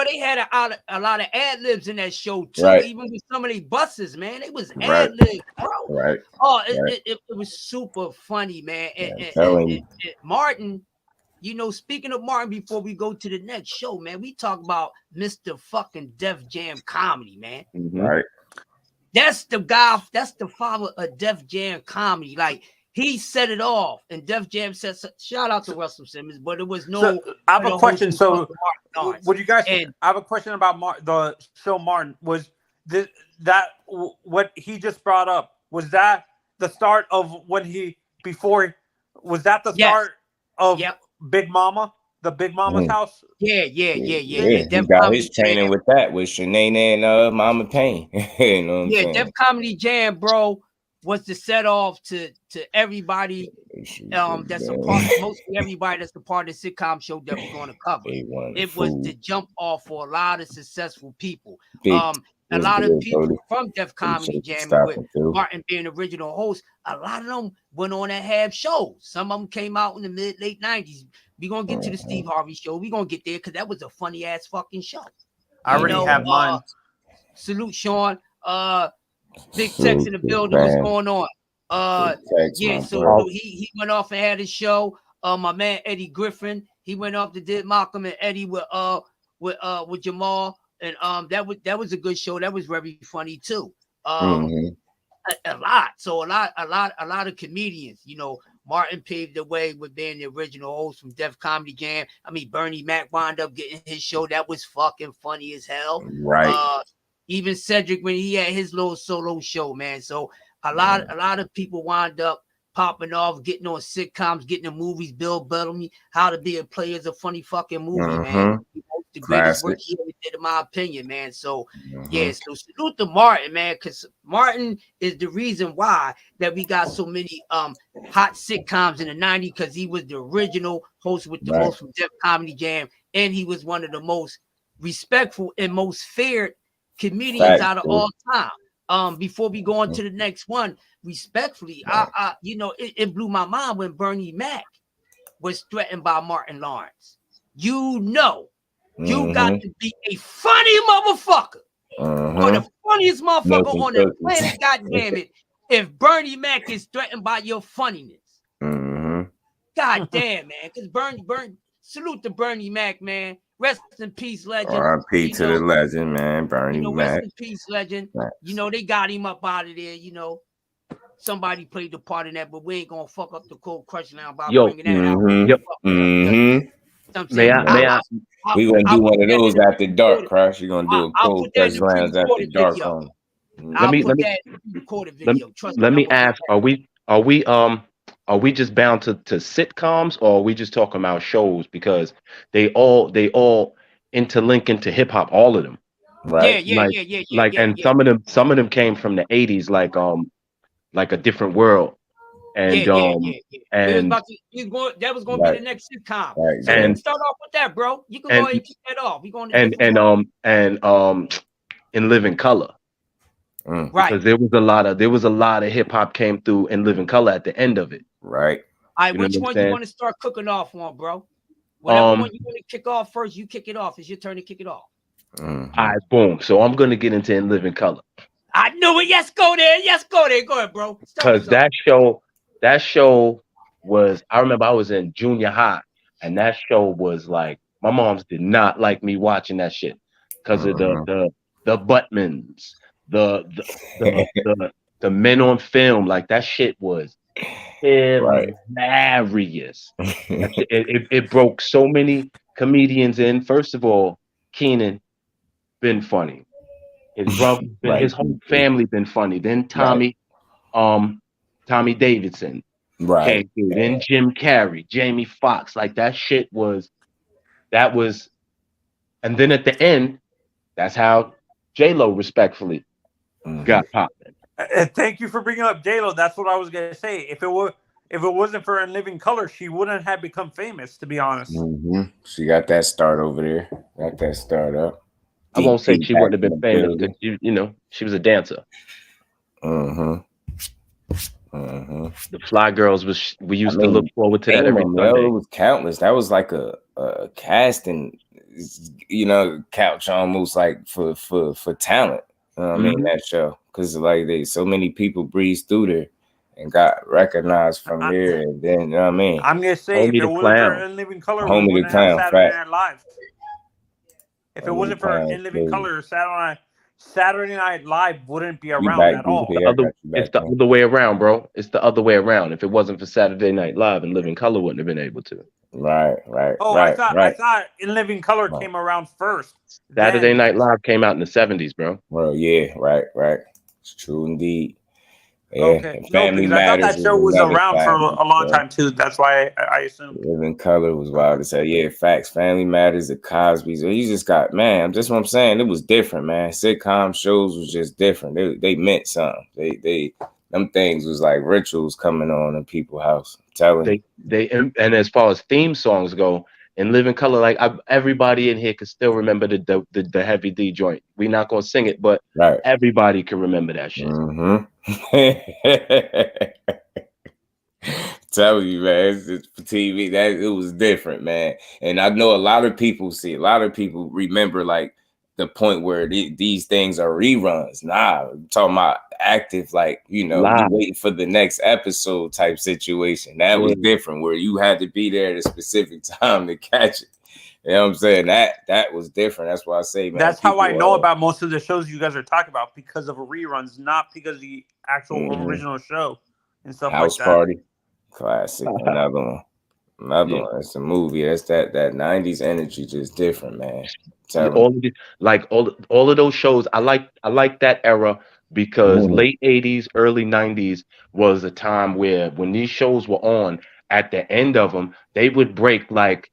they had a lot of ad libs in that show too. Even with some of these buses, man, it was ad libs, bro. It was super funny, man. And Martin. Speaking of Martin, before we go to the next show, man, we talk about Mr. fucking Def Jam comedy, man. Right. That's the guy, that's the father of Def Jam comedy. Like, he set it off, and Def Jam said, shout out to Russell Simmons, but it was no. So, I have a question. So, would you guys, I have a question about the show Martin. Was that what he just brought up? Was that the start of when was that the start of Big Mama, the Big Mama's house? Yeah. He got his training with Shanae and Mama Payne. You know what I'm saying? Def Comedy Jam, bro, was the set off to everybody that's a part, mostly everybody that's a part of the sitcom show that we're going to cover. It was the jump off for a lot of successful people. A lot of people from Def Comedy Jam, with Martin being the original host, a lot of them went on and have shows. Some of them came out in the late 90s. We're going to get to the Steve Harvey show. We're going to get there because that was a funny ass fucking show. I already have mine. Salute, Sean. Big Tex in the building. What's going on? So he went off and had his show. My man Eddie Griffin, he went off to did Malcolm and Eddie with Jamal. And that was a good show. That was very funny too. A lot. So a lot of comedians. Martin paved the way with being the original host from Def Comedy Jam. I mean, Bernie Mac wound up getting his show. That was fucking funny as hell. Right. even Cedric when he had his little solo show, man. So a lot of people wind up popping off, getting on sitcoms, getting in movies. Bill Bellamy, How to Be a Player is a funny fucking movie, man. The greatest work he ever did, in my opinion, man. So yeah, so salute to Martin, man, because Martin is the reason why that we got so many hot sitcoms in the 90s, because he was the original host with the most from Def Comedy Jam, and he was one of the most respectful and most feared comedians out of all time. Before we go on to the next one, respectfully, I you know, it blew my mind when Bernie Mac was threatened by Martin Lawrence. You know, you got to be a funny motherfucker, or the funniest motherfucker on the planet, goddamn it, if Bernie Mac is threatened by your funniness. God damn, man, because Bernie, salute to Bernie Mac, man. Rest in peace, legend. R.I.P. to the legend, man. Bernie Mac. Rest in peace, legend. You know, they got him up out of there. You know, somebody played the part in that, but we ain't gonna fuck up the Cold Crush now by bringing that out. We gonna do one of those after dark, Crush. You're gonna do a Cold Crush Lounge after dark on. Let me ask: Are we just bound to sitcoms, or are we just talking about shows? Because they all interlink into hip hop, all of them. Right. And some of them came from the 80s, like A Different World. And and that was gonna be the next sitcom. Right. So let's start off with that, bro. You can go ahead and kick that off. We going In Living Color. Right. Because there was a lot of hip hop came through In Living Color at the end of it. Right. All right, which one you want to start cooking off on, bro? Whatever one you want to kick off first, you kick it off. It's your turn to kick it off. All right, boom. So I'm gonna get into In Living Color. I knew it. Yes, go there. Yes, go there. Go ahead, bro. Because that show was, I remember I was in junior high, and that show was like, my moms did not like me watching that shit because of the Buttmans, the men on film. Like, that shit was hilarious. It broke so many comedians in. First of all, Keenan been funny. His brother, his whole family been funny. Then Tommy Davidson, came through. Then Jim Carrey, Jamie Foxx. Like, that shit was, and then at the end, that's how J-Lo respectfully got popping. Thank you for bringing up J-Lo. That's what I was gonna say. If it wasn't for In Living Color, she wouldn't have become famous, to be honest. She got that start over there. Got that start up. I won't say she wouldn't have been famous because you know she was a dancer. The Fly Girls we used to look forward to that every Sunday. It was countless. That was like a casting, couch almost like for talent. You know what I mean, that show, because like so many people breezed through there and got recognized from here, and then you know what I mean. I'm gonna say if it wasn't for In Living Color, we wouldn't have Saturday Night Live. If it wasn't for In Living Color, Saturday Night Live wouldn't be around at all. It's the other way around, bro. It's the other way around. If it wasn't for Saturday Night Live, In Living Color wouldn't have been able to. Right. I thought In Living Color came around first. Saturday Night Live came out in the 70s, bro. Well, yeah, right. It's true indeed. Yeah. Okay. Family Matters. I thought that show was around for a long time too. That's why I assumed. Living Color was wild to say. Yeah, facts. Family Matters, the Cosby's. You just got, man. Just what I'm saying. It was different, man. Sitcom shows was just different. They meant something. They them things was like rituals coming on in people's house. I'm telling you. And as far as theme songs go, In Living Color, like everybody in here can still remember the Heavy D joint. We're not gonna sing it, but everybody can remember that shit. Tell you, man, it's for TV. That it was different, man. And I know a lot of people remember like the point where these things are reruns. Nah, I'm talking about active, like, you waiting for the next episode type situation. That was different, where you had to be there at a specific time to catch it. You know what I'm saying? That was different. That's why I say, man. That's how I know about most of the shows you guys are talking about, because of reruns, not because of the actual original show and stuff House like that. Party, classic. Another one. Another one. It's a movie. That's that 90s energy just different, man. All of those shows. I like that era because late 80s, early 90s was a time where when these shows were on, at the end of them, they would break like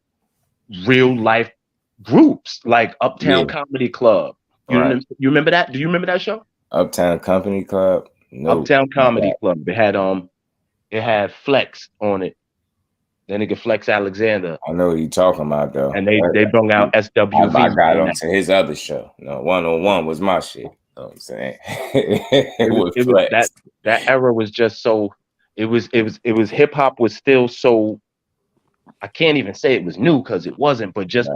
real life groups, like Uptown Comedy Club. You remember that? Do you remember that show? Uptown Company Club? No. Uptown Comedy Club. It had FOXX on it. That nigga FOXX Alexander. I know what you're talking about though. And they brought out SWV. I got onto his other show. No, 101 was my shit. You know what I'm saying? That era was just so it was hip hop was still so, I can't even say it was new because it wasn't, but just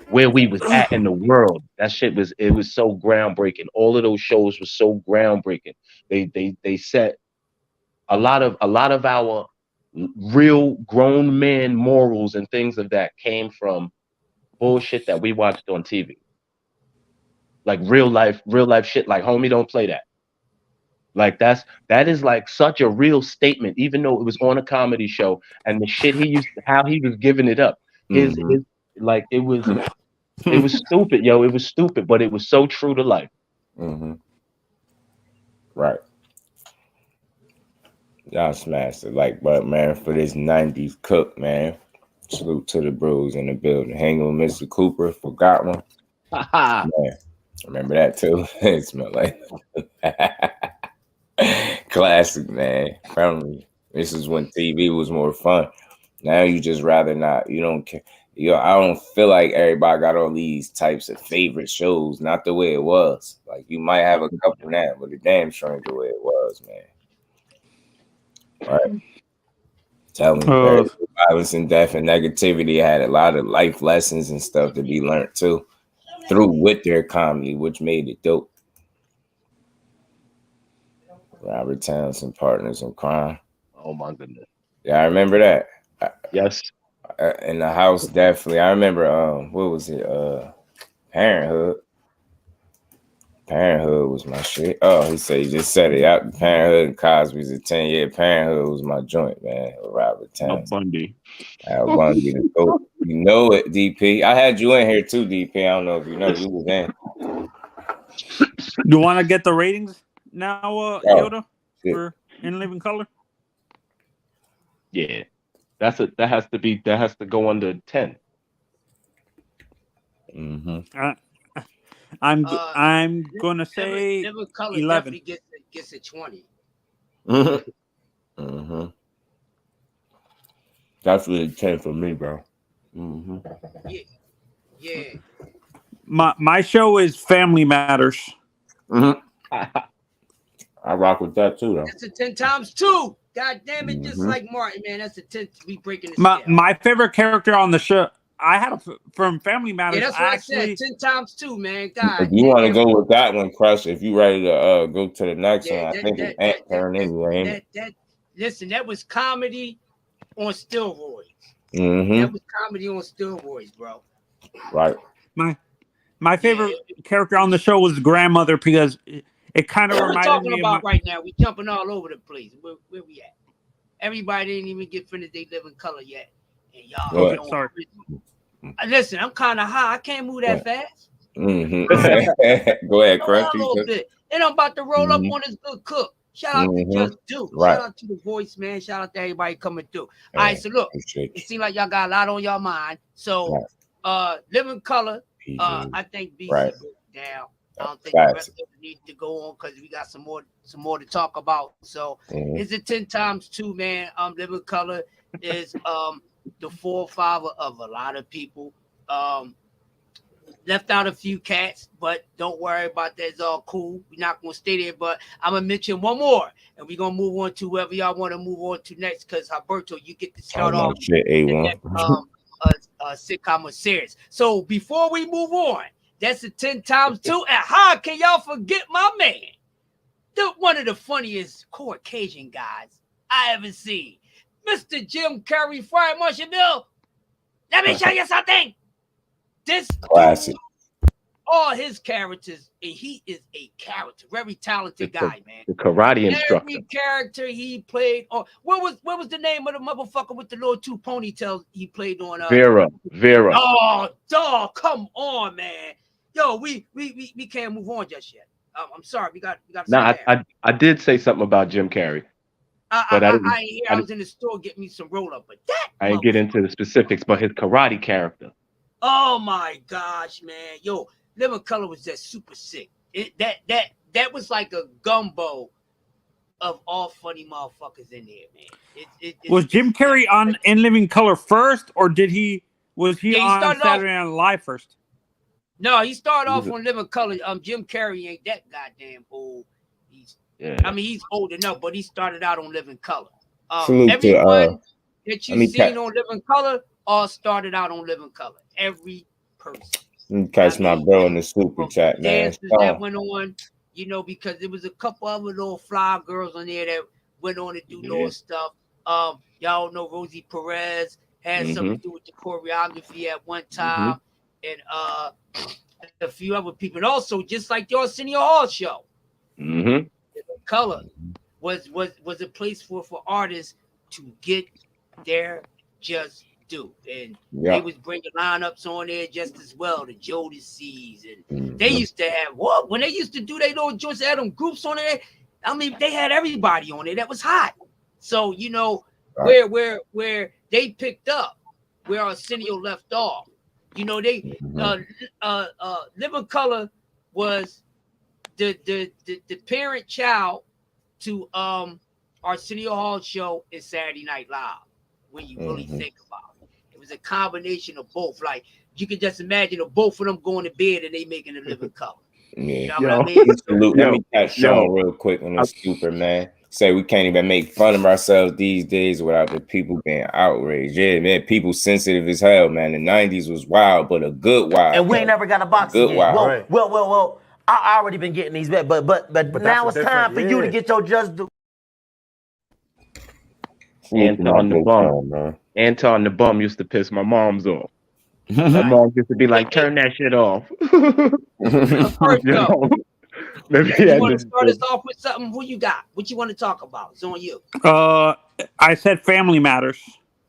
where we was at in the world, that shit was so groundbreaking. All of those shows were so groundbreaking. They set a lot of our real grown men morals and things of that came from bullshit that we watched on TV. Like real life shit. Like, homie, don't play that. Like that is like such a real statement, even though it was on a comedy show and the shit how he was giving it up. His like it was stupid, yo. It was stupid, but it was so true to life. Right. Y'all smashed it. Like, but man, for this 90s cook, man. Salute to the bros in the building. Hanging with Mr. Cooper, forgot one. Man, remember that too. It smelled like classic, man. Family. This is when TV was more fun. Now you just rather not. You don't care. I don't feel like everybody got all these types of favorite shows. Not the way it was. Like you might have a couple now, but the damn sure ain't the way it was, man. Right. Tell me, violence and death and negativity had a lot of life lessons and stuff to be learned too, with their comedy, which made it dope. Robert Townsend, Partners in Crime. Oh my goodness. Yeah, I remember that. Yes. In the house, definitely. I remember. What was it? Parenthood. Parenthood was my shit. Oh, he just said it out. Parenthood and Cosby's a 10-year. Parenthood was my joint, man. Robert Townsend. Al Bundy. You know it, DP. I had you in here too, DP. I don't know if you know you was in. You want to get the ratings now, Yoda, for In Living Color? Yeah, that has to go under 10. I'm gonna say Living Color 11. Definitely gets a 20. That's really 10 for me, bro. Yeah. My show is Family Matters. I rock with that too, though. That's a 10 times 2. God damn it, just like Martin, man. That's a 10. We breaking this. My favorite character on the show, I had from Family Matters. Yeah, that's what I said. 10 times 2, man. God. If you want to go with that one, Crush, if you ready to go to the next one, I think it's Ant Turn anyway. Listen, that was comedy on steroids. That was comedy on steroids, bro. Right. My favorite character on the show was Grandmother because it kind of reminded me talking about right now. We jumping all over the place. Where we at? Everybody didn't even get finished. They Live in Color yet, and y'all. Sorry. Listen, I'm kind of high. I can't move that fast. Go ahead, Crush. A little bit. And I'm about to roll up on this good cook. Shout out to Just Do. Shout out to the voice, man. Shout out to everybody coming through. All right, so look, it seems like y'all got a lot on your mind. So, Live in Color. I think BC goes down. I don't think the rest of it needs to go on because we got some more to talk about. So it's a 10 times 2, man. Live in Color is the forefather of a lot of people. Left out a few cats, but don't worry about that. It's all cool. We're not gonna stay there, but I'm gonna mention one more, and we're gonna move on to whoever y'all want to move on to next. Because Alberto, you get to start off sitcom or series. So before we move on, that's a 10 times 2. And how can y'all forget my man, one of the funniest Caucasian guys I ever seen, Mr. Jim Carrey, Fried Marshall Bill? Let me show you something. This classic. all his characters, and he is a character, very talented guy, man. The karate instructor. Every character he played on. What was the name of the motherfucker with the little two ponytails he played on? Vera. Oh, dog, come on, man. Yo, we can't move on just yet. I'm sorry, we got. No, I did say something about Jim Carrey. But I was in the store getting me some roll up, but that I didn't get into the specifics, but his karate character. Oh my gosh, man. Yo, Living Color was just super sick. That was like a gumbo of all funny motherfuckers in there, man. Was Jim Carrey on In Living Color first, or was he on Saturday Night Live first? No, he started off on Living Color. Jim Carrey ain't that goddamn old. I mean, he's old enough, but he started out on Living Color. Everyone that you've seen on Living Color all started out on Living Color. Every person. Catch my bro in the super chat, man. Dances that went on, because there was a couple other little fly girls on there that went on to do little stuff. Y'all know Rosie Perez had something to do with the choreography at one time, and a few other people. And also, just like the Arsenio Hall show. Color was a place for artists to get their just due, and they was bringing lineups on there just as well. The Jodeci's, and they used to have when they used to do their little joints, they had them groups on there. I mean, they had everybody on there that was hot. So where they picked up where Arsenio left off. They Living Color was the parent child to Arsenio Hall show and Saturday Night Live. When you really think about it, it was a combination of both. Like you could just imagine of both of them going to bed and they making a Living Color. You know what I mean? Let me catch Sean real quick on this stupid man. Say we can't even make fun of ourselves these days without the people being outraged. Yeah, man, people sensitive as hell, man. The 90s was wild, but a good wild. And we ain't never got a boxing game. Well. I already been getting these bet, but now it's time for you to get your just due. Anton the bum used to piss my mom's off. My mom used to be like, "Turn that shit off." You want to start us off with something? Who you got? What you want to talk about? It's on you. I said Family Matters.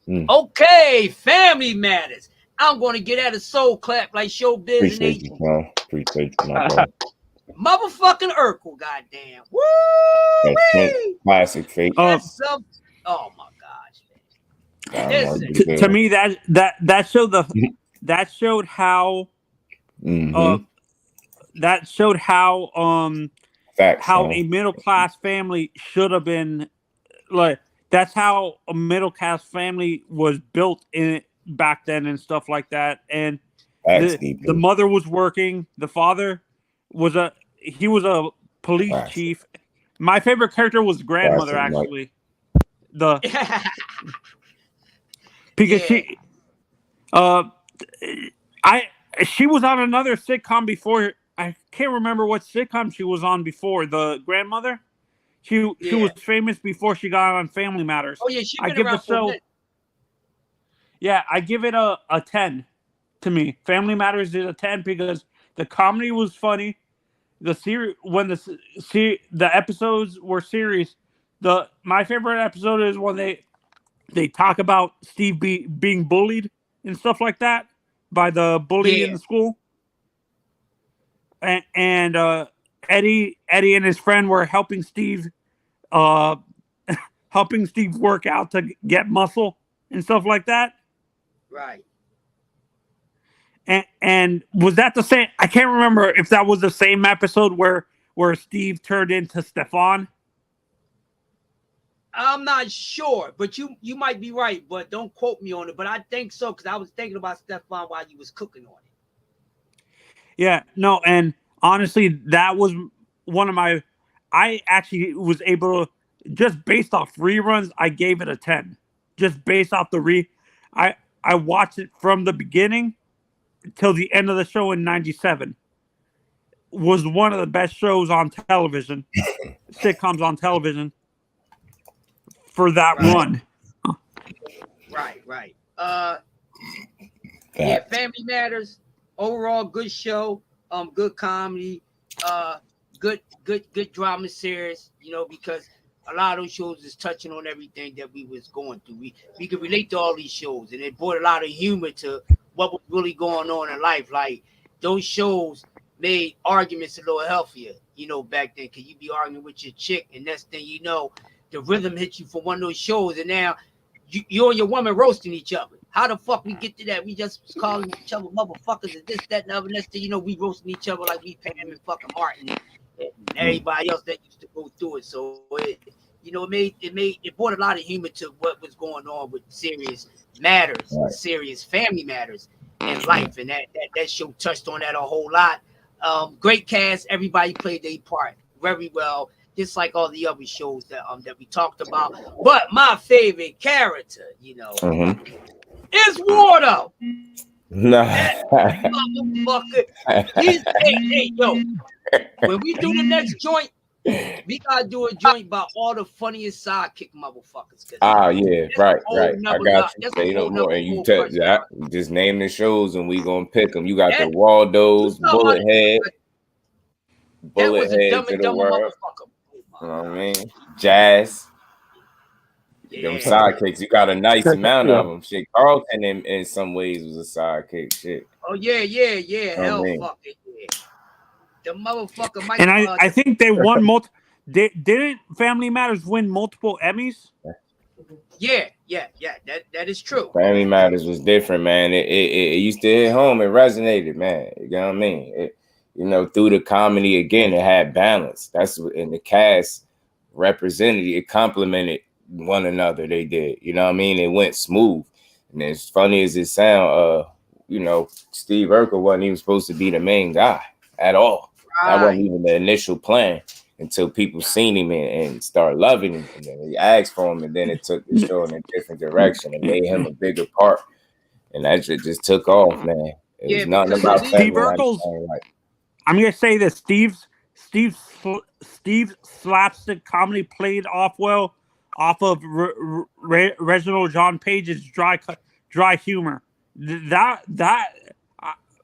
Okay, Family Matters. I'm going to get at a soul clap like Showbiz. Appreciate you, man. Appreciate you, my bro. Motherfucking Urkel, goddamn. Woo! Classic fake. Oh my gosh, man. To me, that showed that showed how how a middle class family should have been like. That's how a middle class family was built in back then and stuff like that. And the mother was working. The father was a police chief. My favorite character was grandmother, actually. Because she was on another sitcom before. I can't remember what sitcom she was on before. The grandmother. She was famous before she got on Family Matters. Oh yeah, she been around for a bit. Yeah, I give it a 10 to me. Family Matters is a 10 because the comedy was funny. The series when the episodes were serious. My favorite episode is when they talk about Steve being bullied and stuff like that by the bully in the school. And Eddie and his friend were helping Steve work out to get muscle and stuff like that. Right. And was that the same? I can't remember if that was the same episode where Steve turned into Stefan. I'm not sure, but you might be right, but don't quote me on it. But I think so because I was thinking about Stefan while you was cooking on it. Yeah, no, and honestly, that was one of my. I actually was able to just based off reruns. I gave it a 10, just based off the I watched it from the beginning till the end of the show in '97. Was one of the best shows on television, sitcoms on television for that run. Right. Yeah, Family Matters. Overall, good show. good comedy, good drama series, you know, because a lot of those shows is touching on everything that we was going through. We could relate to all these shows, and it brought a lot of humor to what was really going on in life. Like those shows made arguments a little healthier, you know, back then. Cause you be arguing with your chick, and next thing you know, the rhythm hits you for one of those shows, and now you and your woman roasting each other. How the fuck we get to that? We just was calling each other motherfuckers and this, that, and the other. Next thing you know, we roasting each other like we Pam and fucking Martin and everybody else that used to go through it. So it, you know, it brought a lot of humor to what was going on with serious matters, serious family matters in life, and that show touched on that a whole lot. Great cast, everybody played their part very well, just like all the other shows that we talked about. But my favorite character, you know, is Wardo. Nah. Motherfucker. Hey, yo, when we do the next joint, we gotta do a joint about all the funniest sidekick motherfuckers. Yeah, right. I got you. Say no more. And you just name the shows and we gonna pick them. You got the Waldos, Bullethead to the world. You know what I mean? Jazz. Them sidekicks. You got a nice amount of them. Shit, Carlton in some ways was a sidekick. Shit. Oh yeah. Hell fucking yeah. The motherfucker Mike. And I think they won multiple. Didn't Family Matters win multiple Emmys? Yeah. That is true. Family Matters was different, man. It used to hit home. It resonated, man. You know what I mean? You know, through the comedy again, it had balance. That's what in the cast represented. It complemented one another. They did. You know what I mean? It went smooth. And as funny as it sound, you know, Steve Urkel wasn't even supposed to be the main guy at all. That wasn't even the initial plan until people seen him and started loving him. And then he asked for him, and then it took the show in a different direction and made him a bigger part. And that shit just took off, man. It was nothing about Steve Urkel's. I'm gonna say that Steve's slapstick comedy played off well off of Reginald John Page's dry humor. That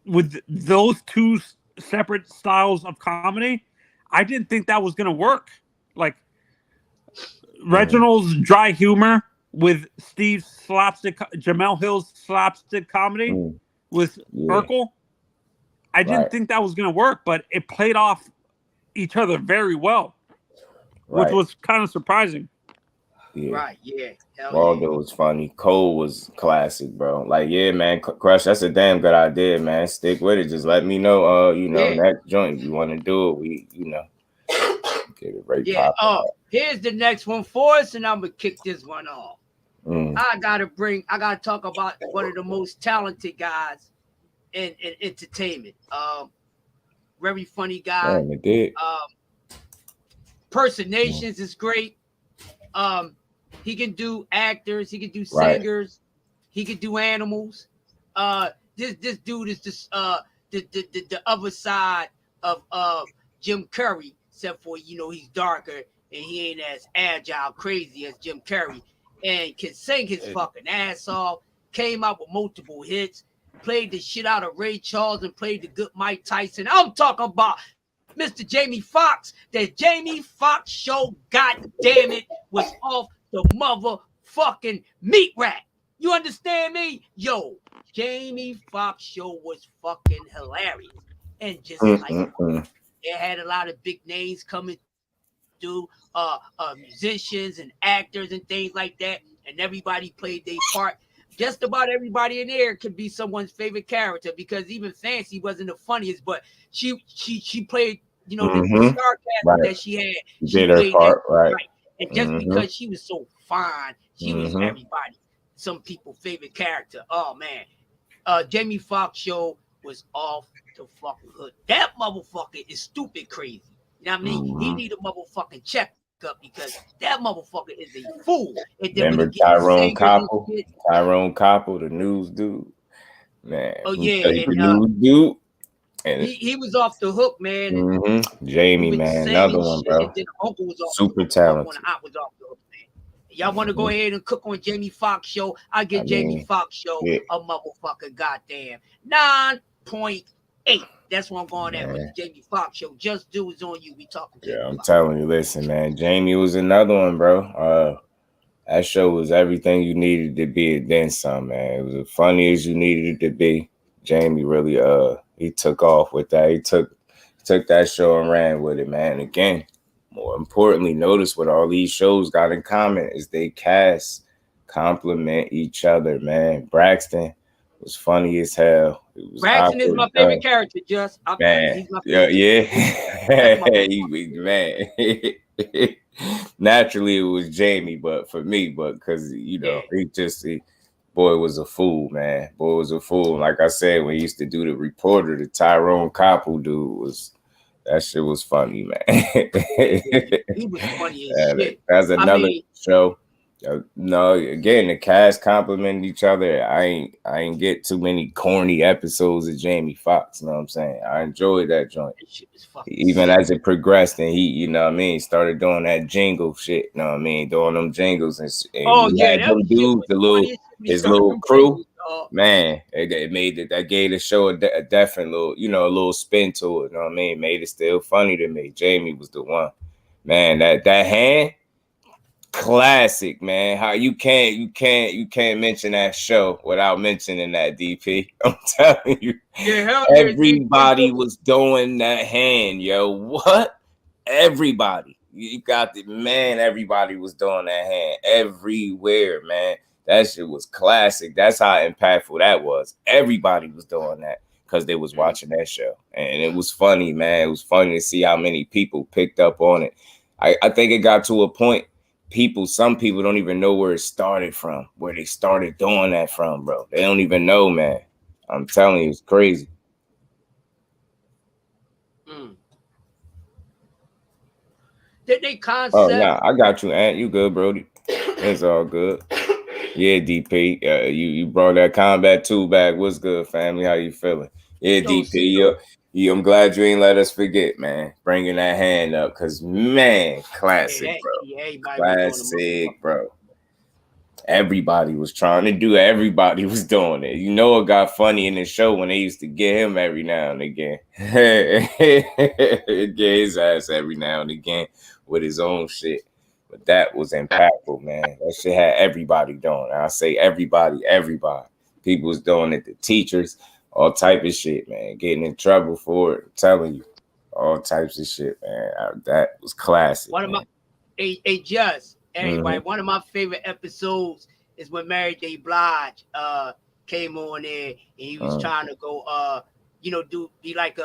with those two separate styles of comedy, I didn't think that was gonna work. Like Reginald's dry humor with Steve's slapstick, Jamel Hill's slapstick comedy with Urkel. I didn't think that was gonna work, but it played off each other very well, which was kind of surprising. Waldo was funny. Cole was classic, bro. Like, yeah, man, Crush, that's a damn good idea, man. Stick with it. Just let me know, you know, next joint you want to do it. We, you know, get it right. Here's the next one for us, and I'm gonna kick this one off. I gotta talk about one of the most talented guys in entertainment. Very funny guy. Personations is great. He can do actors, he can do singers, he can do animals. This dude is just the other side of Jim Curry, except for, you know, he's darker and he ain't as agile, crazy as Jim Curry, and can sing his fucking ass off. Came out with multiple hits, played the shit out of Ray Charles and played the good Mike Tyson. I'm talking about Mr. Jamie Foxx. The Jamie Foxx show, god damn it, was off the motherfucking meat rack. You understand me? Yo, Jamie Foxx show was fucking hilarious. And just like it had a lot of big names coming through, musicians and actors and things like that. And everybody played their part. Just about everybody in there could be someone's favorite character, because even Fancy wasn't the funniest, but she played, you know, the star character that she had. She did her part, right. And just because she was so fine, she was everybody, some people's favorite character. Oh man, Jamie Foxx show was off the fucking hood. That motherfucker is stupid crazy. You know what I mean? He need a motherfucking checkup, because that motherfucker is a fool. And then remember Tyrone Koppel, the news dude, man. Oh yeah, and, news dude. And he was off the hook, man. Jamie, man, another one, bro. And then Uncle was off super talented. When I was off the hook, man. Y'all want to go ahead and cook on Jamie Foxx show? I give Jamie Foxx show a motherfucker goddamn 9.8. That's where I'm going at with the Jamie Foxx show. Just Do is on you. We talking. Yeah, I'm telling you. Listen, man. Jamie was another one, bro. That show was everything you needed to be, and then some, man. It was as funny as you needed it to be. Jamie really, he took off with that. He took that show and ran with it, man. Again, more importantly, notice what all these shows got in common is they cast complement each other, man. Braxton was funny as hell. It was Braxton is my favorite character, just man. He's my favorite. Man. Naturally, it was Jamie, but for me, because he boy was a fool, man. Boy was a fool. Like I said, when he used to do the reporter, the Tyrone Koppel dude that shit was funny, man. He was funny as shit. That's another show. No, again, the cast complimented each other. I ain't get too many corny episodes of Jamie Foxx. You know what I'm saying? I enjoyed that joint. Even as it progressed, and he, you know what I mean, started doing that jingle shit. You know what I mean? Doing them jingles and them dudes, his little crew. Man, it made it. That gave the show a different little, a little spin to it. You know what I mean? Made it still funny to me. Jamie was the one. Man, that hand. Classic, man. How you can't mention that show without mentioning that, DP. I'm telling you. Yeah, everybody was doing that hand, yo. What? Everybody. You got the man, everybody was doing that hand everywhere, man. That shit was classic. That's how impactful that was. Everybody was doing that because they was watching that show. And it was funny, man. It was funny to see how many people picked up on it. I think it got to a point. Some people don't even know where it started from, where they started doing that from, bro. They don't even know, man. I'm telling you, it's crazy. Did they concept? Oh, nah, I got you, Ant. You good, Brody? It's all good. Yeah, DP. You brought that combat tool back. What's good, family? How you feeling? Yeah, DP. I'm glad you ain't let us forget, man. Bringing that hand up, cause man, classic, bro. Classic, bro. Everybody was trying to do it. Everybody was doing it. It got funny in the show when they used to get him every now and again. Get his ass every now and again with his own shit. But that was impactful, man. That shit had everybody doing it. I say everybody. People was doing it. The teachers. All type of shit, man. Getting in trouble for it. I'm telling you. All types of shit, man. That was classic. One of my one of my favorite episodes is when Mary J. Blige came on there and he was trying to go be like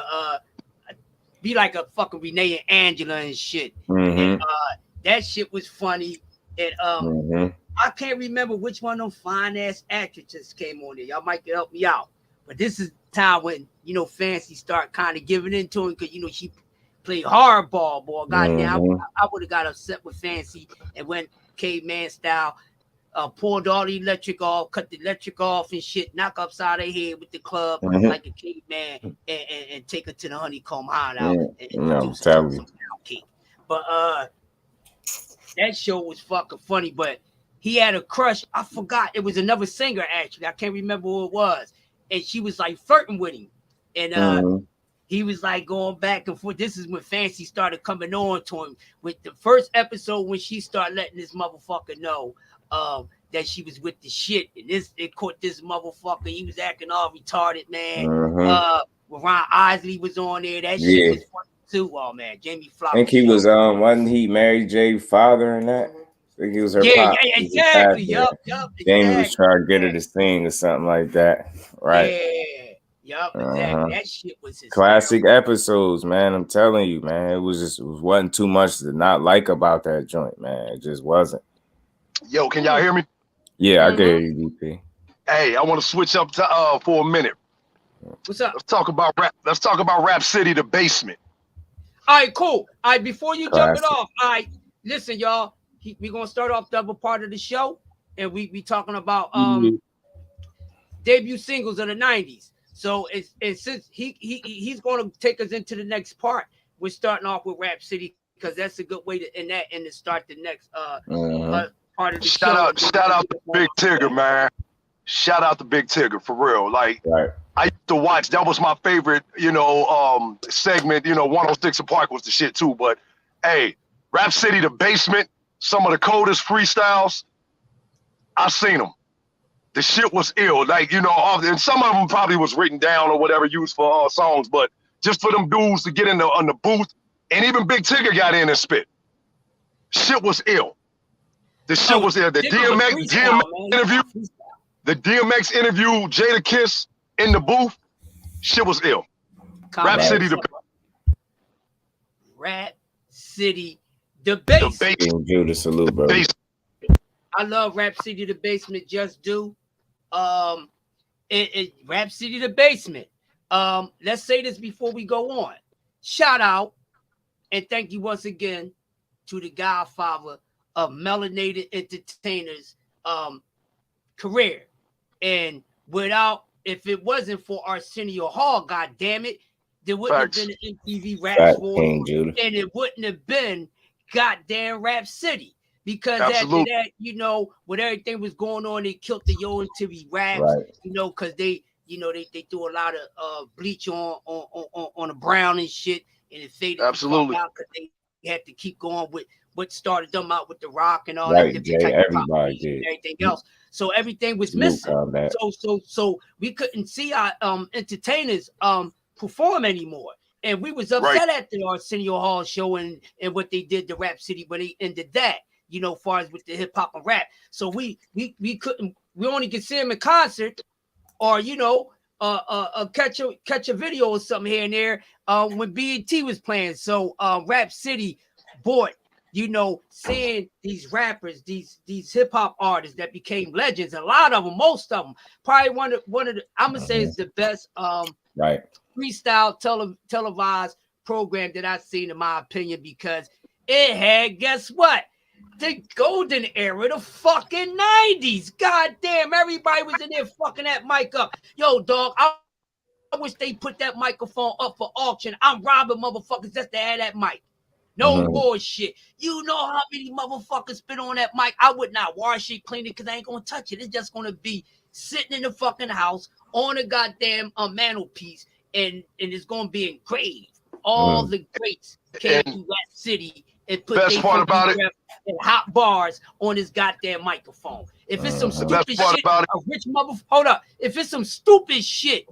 a fucking Renee and Angela and shit. And that shit was funny. And I can't remember which one of them fine ass actresses came on there. Y'all might help me out. But this is time when, Fancy start kind of giving into him because, she played hardball, boy. Goddamn, I would have got upset with Fancy and went caveman style, pulled all the electric off, cut the electric off and shit, knock upside their head with the club like a caveman and take her to the honeycomb hideout. I'm telling you. But that show was fucking funny, but he had a crush. I forgot. It was another singer, actually. I can't remember who it was. And she was like flirting with him. And he was like going back and forth. This is when Fancy started coming on to him. With the first episode when she started letting this motherfucker know that she was with the shit. And it caught this motherfucker. He was acting all retarded, man. When Ron Isley was on there, that shit was funny too. Oh man, Jamie Foxx. I think he was wasn't he Mary J's father in that? I think he was her pop. Yeah, exactly. Yup. Jamie was trying to get her to sing or something like that. Right. Yeah. Yup, exactly. That shit was his classic episodes, man. I'm telling you, man. It wasn't too much to not like about that joint, man. It just wasn't. Yo, can y'all hear me? Yeah, I can hear you, DP. Hey, I want to switch up to for a minute. What's up? Let's talk about rap. Let's talk about Rap City, the basement. All right, cool. All right, before you jump it off, all right, listen, y'all. We're gonna start off the other part of the show, and we talking about debut singles of the 90s. So it's since he's gonna take us into the next part, we're starting off with Rap City because that's a good way to end that and to start the next part of the show. Shout out to Big Tigger, man. Shout out to Big Tigger for real. Like I used to watch. That was my favorite, segment. 106 and Park was the shit too. But hey, Rap City, the Basement, some of the coldest freestyles. I've seen them. The shit was ill. Like, and some of them probably was written down or whatever, used for songs. But just for them dudes to get on the booth, and even Big Tigger got in and spit. Shit was ill. The shit was ill. The DMX interview. The DMX interview, Jada Kiss in the booth, shit was ill. Rap City, the Rap City, the Basement. Judah, salute, bro. I love Rap City, the Basement. Just do. Rap City, the Basement. Let's say this before we go on. Shout out and thank you once again to the godfather of melanated entertainers career. And if it wasn't for Arsenio Hall, god damn it, there wouldn't have been an MTV Rap War, and it wouldn't have been goddamn Rap City. Because after that, when everything was going on, they killed the MTV Raps, because they threw a lot of bleach on the brown and shit, and it faded out because they had to keep going with what started them out with the rock and all that. Everybody did everything else. So everything was missing. So we couldn't see our entertainers perform anymore. And we was upset at the Arsenio Hall show and what they did to Rap City when they ended that, as far as with the hip hop and rap. So we only could see him in concert or, catch a video or something here and there when BET was playing. So Rap City bought, seeing these rappers, these hip hop artists that became legends. A lot of them, most of them, probably one of the I'm gonna say is the best freestyle televised program that I've seen in my opinion, because it had, guess what? The golden era, the fucking 90s. God damn, everybody was in there fucking that mic up. Yo, dog, I wish they put that microphone up for auction. I'm robbing motherfuckers just to have that mic. No bullshit. You know how many motherfuckers spit on that mic? I would not wash it, clean it, because I ain't gonna touch it. It's just gonna be sitting in the fucking house on a goddamn mantelpiece, and it's gonna be engraved. All the greats came to Rap City and put best part about it and hot bars on his goddamn microphone. If it's some stupid shit, a rich motherfucker. Hold up. If it's some stupid shit,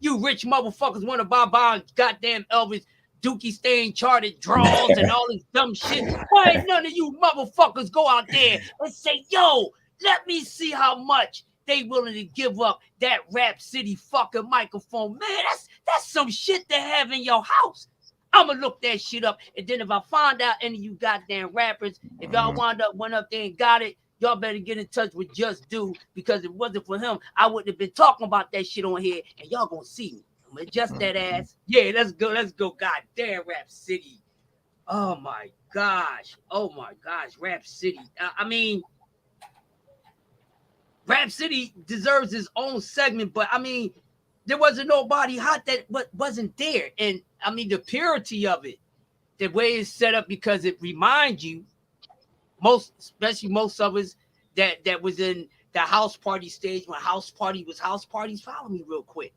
you rich motherfuckers want to buy goddamn Elvis Dookie Stain charted draws and all this dumb shit. Why ain't none of you motherfuckers go out there and say, yo, let me see how much they willing to give up that Rap City fucking microphone? Man, that's some shit to have in your house. I'ma look that shit up, and then if I find out any of you goddamn rappers, if y'all went up there and got it, y'all better get in touch with Just Do, because if it wasn't for him, I wouldn't have been talking about that shit on here, and y'all gonna see me. I'm gonna adjust that ass. Yeah, let's go. Goddamn Rap City. Oh my gosh. Rap City. I mean, Rap City deserves its own segment, but I mean, there wasn't nobody hot that wasn't there. And I mean, the purity of it, the way it's set up, because it reminds you, especially most of us that was in the house party stage when house party was house parties. Follow me real quick.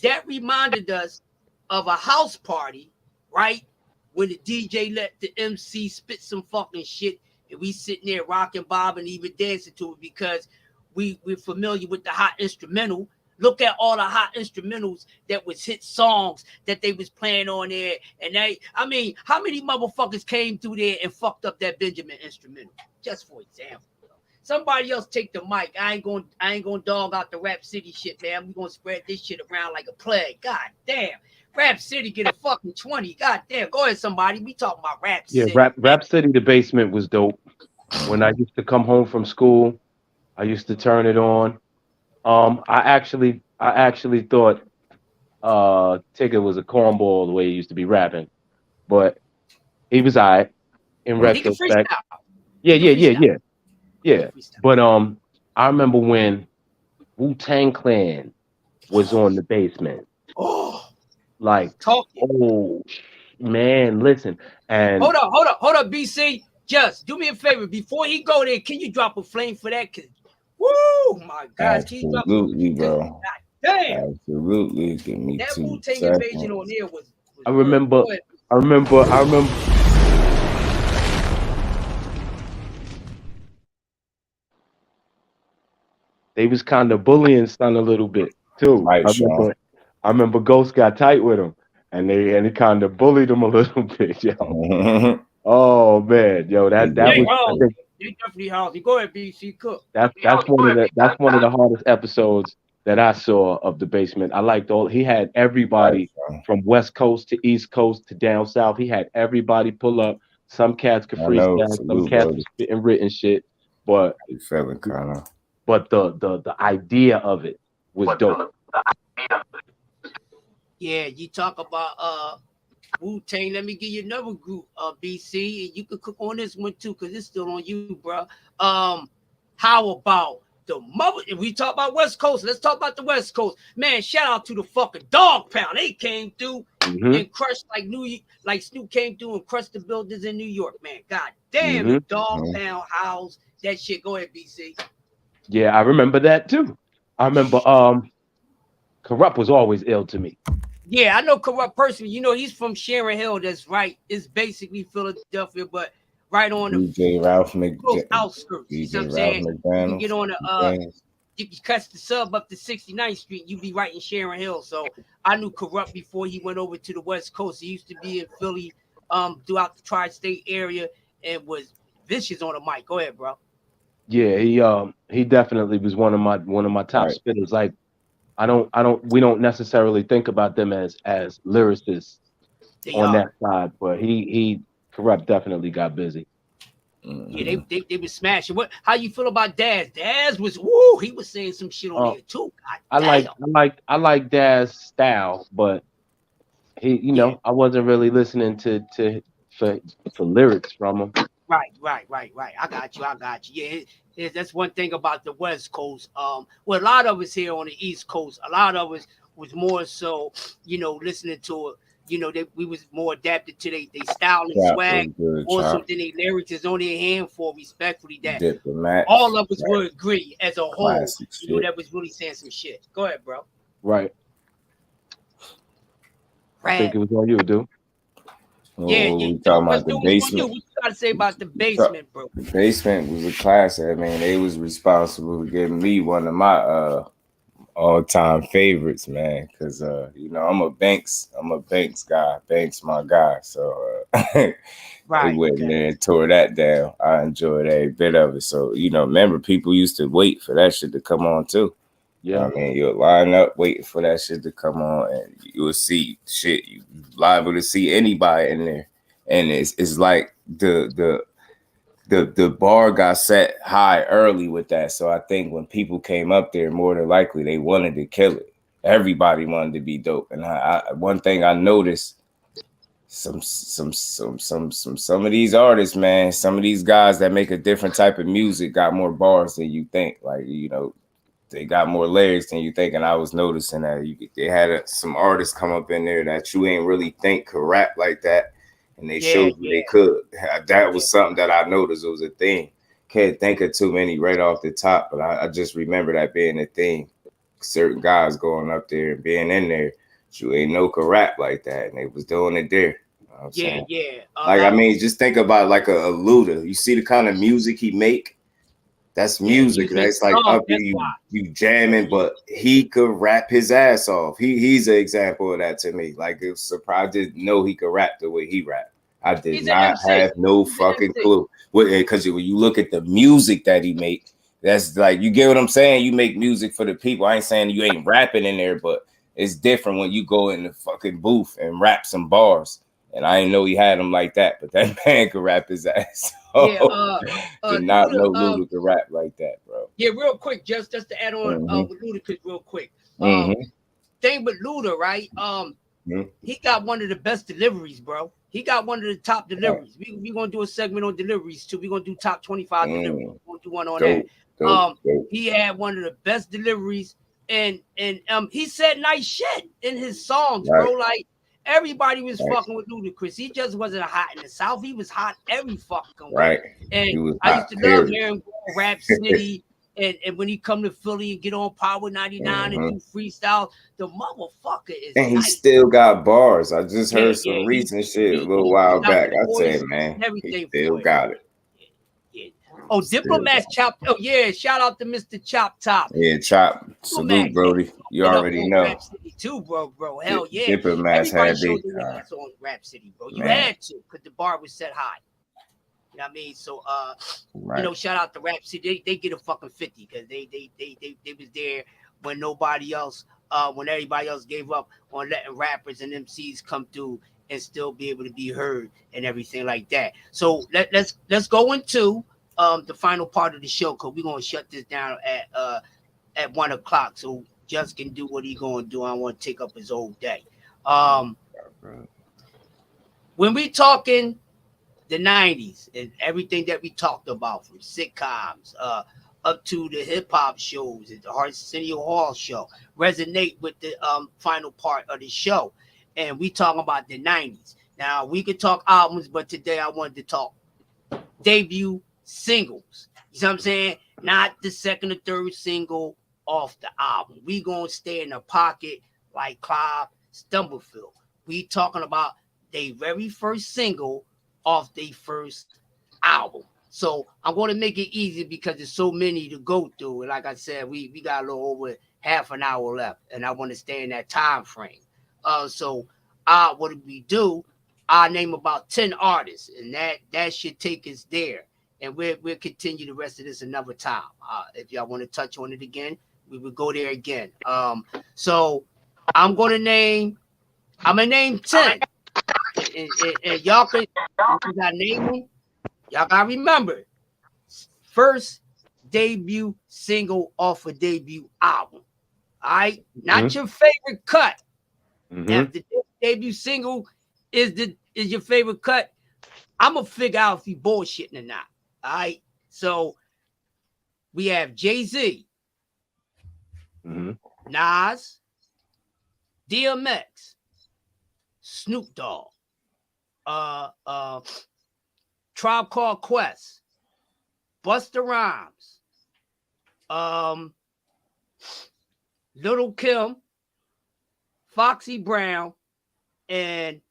That reminded us of a house party, right? When the DJ let the MC spit some fucking shit, and we sitting there rocking, bobbing, even dancing to it, because we're familiar with the hot instrumental. Look at all the hot instrumentals that was hit songs that they was playing on there. And how many motherfuckers came through there and fucked up that Benjamin instrumental? Just for example. Somebody else take the mic. I ain't gonna dog out the Rap City shit, man. We gonna spread this shit around like a plague. God damn. Rap City get a fucking 20. God damn. Go ahead, somebody. We talking about Rap City. Yeah, Rap City, the Basement was dope. When I used to come home from school, I used to turn it on. I actually thought Tigger was a cornball the way he used to be rapping, but he was alright in retrospect. Yeah. But I remember when Wu-Tang Clan was on the Basement. Oh, like, oh man, listen. And hold up, BC. Just do me a favor before he go there. Can you drop a flame for that? Cause, woo, my God, absolutely, bro. God Damn. Absolutely. Give me That 2 Wu-Tang seconds. Invasion on there was I remember. They was kind of bullying Son a little bit too. Right, Sean. I remember Ghost got tight with him, and he kind of bullied him a little bit, yo. Oh man, yo, that was. I think they definitely housed. Go ahead, BC Cook. that's one of the hardest episodes that I saw of the basement. I liked he had everybody from West Coast to East Coast to down south. He had everybody pull up. Some cats could freestyle, some cats were spitting written shit, but the idea of it was dope. Yeah, you talk about Wu-Tang. Let me give you another group, BC, and you can cook on this one too, because it's still on you, bro. How about the mother? If we talk about West Coast, let's talk about the West Coast. Man, shout out to the fucking Dog Pound. They came through and crushed like Snoop came through and crushed the buildings in New York, man. God damn, the Dog Pound house. That shit. Go ahead, BC. Yeah, I remember that too. I remember Corrupt was always ill to me. Yeah, I know Corrupt personally. You know, he's from Sharon Hill. That's right. It's basically Philadelphia, but right on the DJ Ralph McDaniel. Outskirts. You know what I'm saying? You can get on the you catch the sub up to 69th Street, you be right in Sharon Hill. So I knew Corrupt before he went over to the West Coast. He used to be in Philly, throughout the tri-state area, and was vicious on the mic. Go ahead, bro. Yeah, he definitely was one of my top spitters. Like we don't necessarily think about them as lyricists on that side, but he Corrupt definitely got busy. Yeah, they was smashing. How you feel about Daz? Daz was he was saying some shit on there too. I like Daz's style, but he I wasn't really listening for lyrics from him. Right. I got you. Yeah, that's one thing about the West Coast. Well, a lot of us here on the East Coast, a lot of us was more so, listening to it. We was more adapted to they style and swag. Also, then they lyrics is on their hand for respectfully that all of us would agree as a whole. That was really saying some shit. Go ahead, bro. Right. I think it was on you, dude. You talking about the basement. What you got to say about the basement, bro? The basement was a classic. I mean, they was responsible for giving me one of my all-time favorites, man. Because I'm a Banks guy. Banks my guy. So they went in there and tore that down. I enjoyed every bit of it. So remember, people used to wait for that shit to come on too. Yeah, I mean, you'll line up waiting for that shit to come on, and you'll see shit. You liable to see anybody in there, and it's like the bar got set high early with that. So I think when people came up there, more than likely they wanted to kill it. Everybody wanted to be dope, and I one thing I noticed, some of these artists, man, some of these guys that make a different type of music got more bars than you think. Like they got more layers than you think, and I was noticing that they had some artists come up in there that you ain't really think could rap like that, and they showed you they could. That was something that I noticed was a thing. Can't think of too many right off the top, but I just remember that being a thing. Certain guys going up there and being in there, you ain't no could rap like that, and they was doing it there. You know I mean, just think about like a Luda. You see the kind of music he make. That's music. That's like up you jamming, but he could rap his ass off. He's an example of that to me. Like it's surprised I didn't know he could rap the way he rapped. I did not have no fucking clue. Because when you look at the music that he make, that's like, you get what I'm saying? You make music for the people. I ain't saying you ain't rapping in there, but it's different when you go in the fucking booth and rap some bars. And I didn't know he had them like that, but that man could rap his ass. Did not know Luda could rap like that, bro. Yeah, real quick, just to add on with Ludacris real quick. Thing with Luda, right? He got one of the best deliveries, bro. He got one of the top deliveries. We're gonna do a segment on deliveries too. We're gonna do top 25 deliveries. We're gonna do one on that. He had one of the best deliveries, and he said nice shit in his songs, bro. Like, everybody was fucking with Ludacris. He just wasn't hot in the South. He was hot every fucking way. And I used to love hearing Rap City, and when he come to Philly and get on Power 99 and do freestyle, the motherfucker is and he nice. still got bars. I just heard some recent shit a little while back. I said, man, he still got it. Yeah. Oh, Diplomats Chop. Oh yeah, shout out to Mr. Chop Top. Yeah, Chop. Salute, Brody. You already know. Rap City too, bro. Hell yeah. Diplomats had showed their ass on Rap City, bro. You had to, because the bar was set high. You know what I mean? So you know, shout out to Rap City. They get a fucking 50 because they was there when nobody else, when everybody else gave up on letting rappers and MCs come through and still be able to be heard and everything like that. So let's go into the final part of the show, because we're gonna shut this down at 1 o'clock. So Just can do what he gonna do. I don't want to take up his whole day. When we talking the 90s and everything that we talked about, from sitcoms up to the hip hop shows at the Arsenio Hall show, resonate with the final part of the show. And we talking about the 90s. Now we could talk albums, but today I wanted to talk debut singles. You know what I'm saying? Not the second or third single off the album. We gonna stay in the pocket like Clive Stumblefield. We talking about their very first single off their first album. So I'm going to make it easy because there's so many to go through. And like I said, we got a little over half an hour left, and I want to stay in that time frame. So what do we do? I name about 10 artists, and that should take us there. And we'll continue the rest of this another time. If y'all want to touch on it again, we will go there again. So I'm gonna name 10. And y'all can name them. Y'all gotta remember, first debut single off a debut album. All right, not your favorite cut. If the debut single is your favorite cut, I'm gonna figure out if you bullshitting or not. All right, so we have Jay-Z, Nas, DMX, Snoop Dogg, Tribe Called Quest, Busta Rhymes, Little Kim, Foxy Brown, and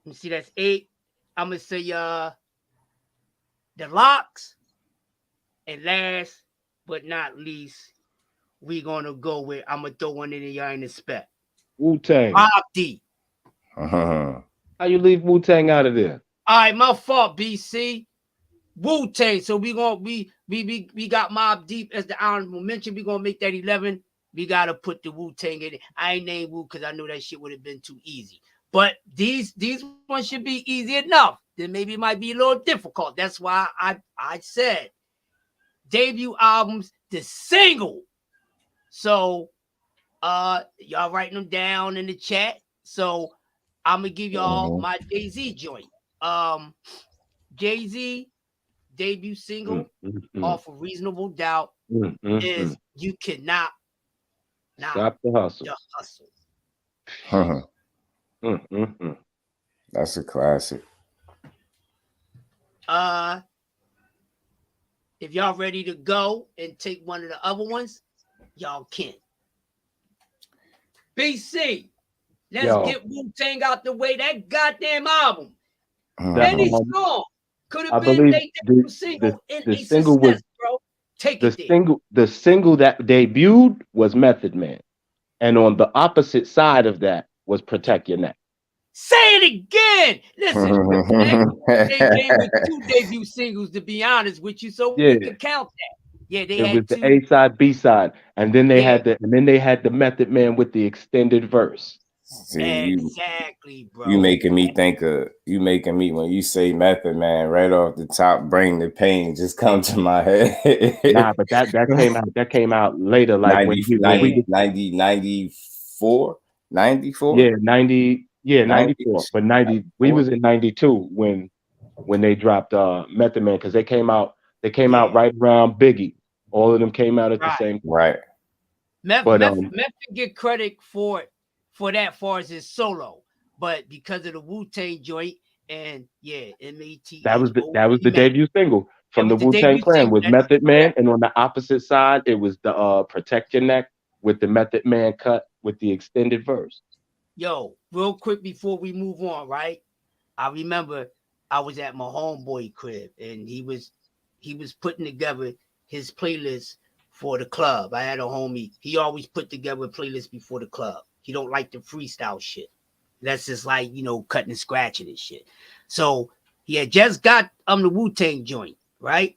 let me see, that's 8. I'm gonna say the Locks, and last but not least, we gonna go with, I'm gonna throw one in the y'all in the spec. Wu-Tang. Mobb Deep. How you leave Wu-Tang out of there? All right, my fault, BC. Wu-Tang. So we got Mobb Deep as the honorable mention. We gonna make that 11. We gotta put the Wu-Tang in it. I ain't named Wu because I knew that shit would have been too easy. But these ones should be easy enough. Then maybe it might be a little difficult. That's why I said debut albums, the single. So y'all writing them down in the chat. So I'm gonna give y'all my Jay-Z joint. Jay-Z debut single off of Reasonable Doubt is You Cannot Stop the Hustle. That's a classic. If y'all ready to go and take one of the other ones, y'all can. BC, let's get Wu-Tang out the way. That goddamn album. Any song could have been their single in a success, bro. Take it there. The single that debuted was Method Man. And on the opposite side of that was Protect Your Neck. Say it again. Listen, they came with 2 debut singles, to be honest with you, so we can count that. Yeah, they had the A side, B side, and then they had the Method Man with the extended verse. See, exactly, bro. You making me when you say Method Man, right off the top, Bring the Pain just come to my head. Nah, but that came out later, like 94. Yeah, 94. But 90, we was in 92 when they dropped Method Man, because they came out right around Biggie. All of them came out at the same time. Right. Method get credit for that far as his solo, but because of the Wu-Tang joint and MAT, that was the debut single. from the Wu-Tang Clan was Method Man, and on the opposite side, it was the Protect Your Neck with the Method Man cut with the extended verse. Yo, real quick before we move on, right? I remember I was at my homeboy crib, and he was putting together his playlist for the club. I had a homie. He always put together a playlist before the club. He don't like the freestyle shit. That's just like, you know, cutting and scratching and shit. So he had just got the Wu-Tang joint, right?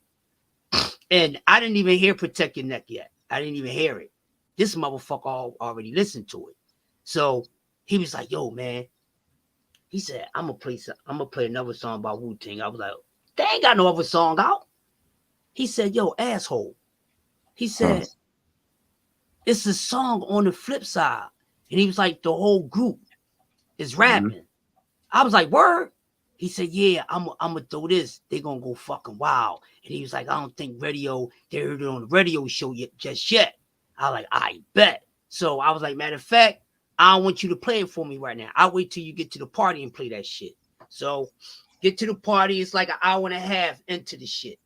And I didn't even hear Protect Your Neck yet. I didn't even hear it. This motherfucker already listened to it. So he was like, yo, man. He said, I'm gonna play another song by Wu-Tang. I was like, they ain't got no other song out. He said, yo, asshole. He said, it's a song on the flip side. And he was like, the whole group is rapping. I was like, word? He said, yeah, I'm gonna throw this. They gonna go fucking wild. And he was like, I don't think they heard it on the radio show just yet. I was like, I bet. So I was like, matter of fact, I don't want you to play it for me right now. I'll wait till you get to the party and play that shit. So get to the party. It's like an hour and a half into the shit.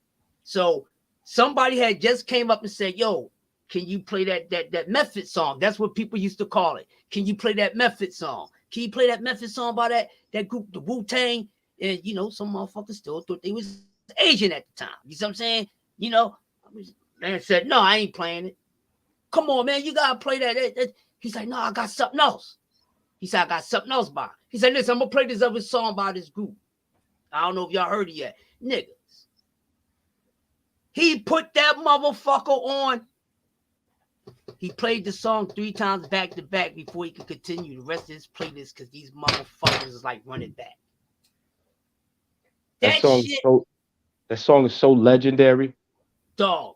So somebody had just came up and said, yo, can you play that Method song? That's what people used to call it. Can you play that Method song? Can you play that Method song by that group, the Wu-Tang? And, you know, some motherfuckers still thought they was Asian at the time. You see what I'm saying? You know, man said, no, I ain't playing it. Come on, man, you got to play that. He's like, no, I got something else. He said, I got something else by. He said, listen, I'm going to play this other song by this group. I don't know if y'all heard it yet. Niggas. He put that motherfucker on. He played the song 3 times back to back before he could continue the rest of his playlist because these motherfuckers is like running back. That song is so legendary. Dog.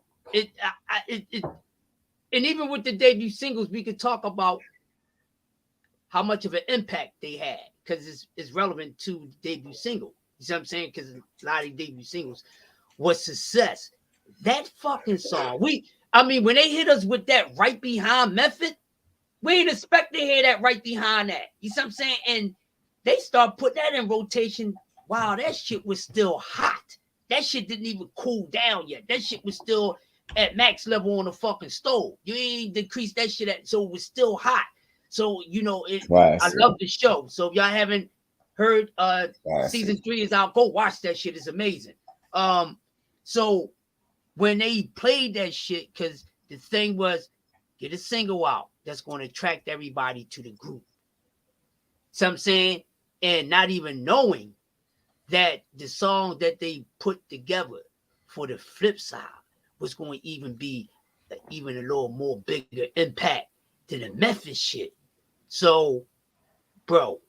And even with the debut singles, we could talk about how much of an impact they had because it's relevant to the debut single. You see what I'm saying? Because a lot of debut singles was success. That fucking song, when they hit us with that right behind Method, we didn't expect to hear that right behind that. You see what I'm saying? And they start putting that in rotation. Wow, that shit was still hot. That shit didn't even cool down yet. That shit was still at max level on the fucking stove. You ain't decreased that shit so it was still hot. So, you know, I love the show. So if y'all haven't heard season 3 is out, go watch that shit. It's amazing. So when they played that shit, because the thing was, get a single out that's going to attract everybody to the group. So I'm saying, and not even knowing that the song that they put together for the flip side was going to even be even a little more bigger impact than the Memphis shit. So, bro,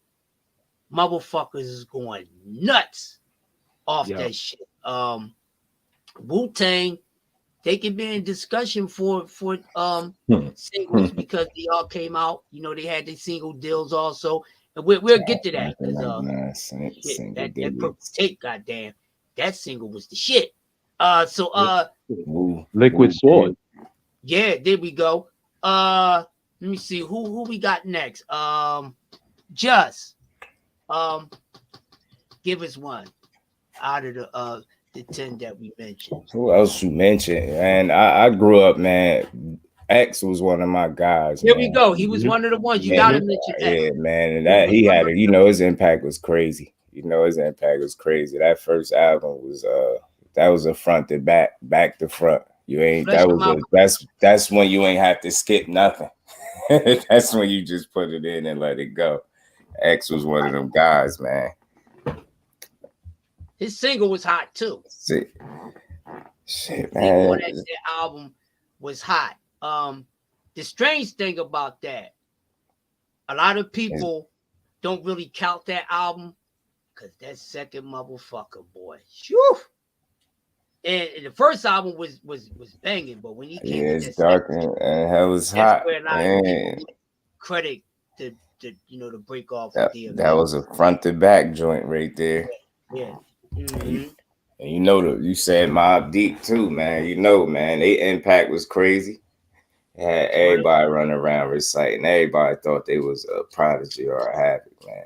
motherfuckers is going nuts off that shit. Wu-Tang, they can be in discussion for singles because they all came out. You know, they had the single deals also. And we'll get to that because that purple tape, goddamn, that single was the shit. Liquid Sword. Yeah, there we go. Let me see who we got next. Just give us one out of the 10 that we mentioned. Who else you mentioned? And I grew up, man. X was one of my guys. Here we go. He was one of the ones you gotta mention. Yeah, man. And that he had his impact was crazy. That first album was that was a front to back to front. That's when you ain't have to skip nothing. That's when you just put it in and let it go. X was one of them guys, man. His single was hot too. Shit, man. That album was hot. The strange thing about that, a lot of people don't really count that album because that second motherfucker, boy. Whew. And the first album was banging, but when he came, it's dark and hell was hot. Where a lot of people credit to to break off. That was a front to back joint right there. Yeah. Mm-hmm. And you said Mobb Deep too, man. Man, their impact was crazy. It had everybody running around reciting. Everybody thought they was a Prodigy or a Havoc, man.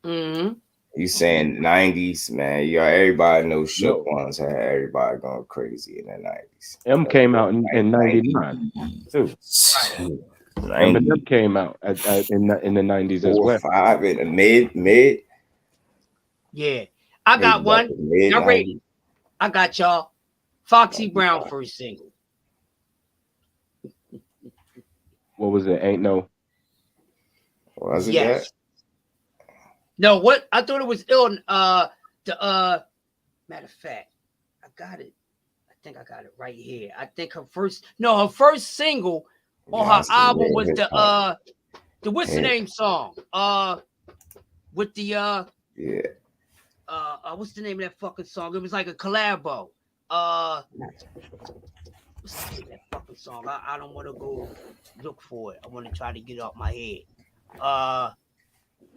Mm-hmm. You saying 90s, man? Y'all, everybody knows Shook Ones had everybody going crazy in the 90s. M came out in 99 too. Eminem came out in the 90s as well. 5 in the mid. Yeah, I got one. Y'all ready? I got y'all. Foxy Brown first single. What was it? Ain't No. Was it that? No, what? I thought it was ill. Matter of fact, I got it. I think I got it right here. I think her first single on her album was the what's the name song? With the what's the name of that fucking song? It was like a collabo. What's the name of that fucking song? I don't want to go look for it. I want to try to get it off my head.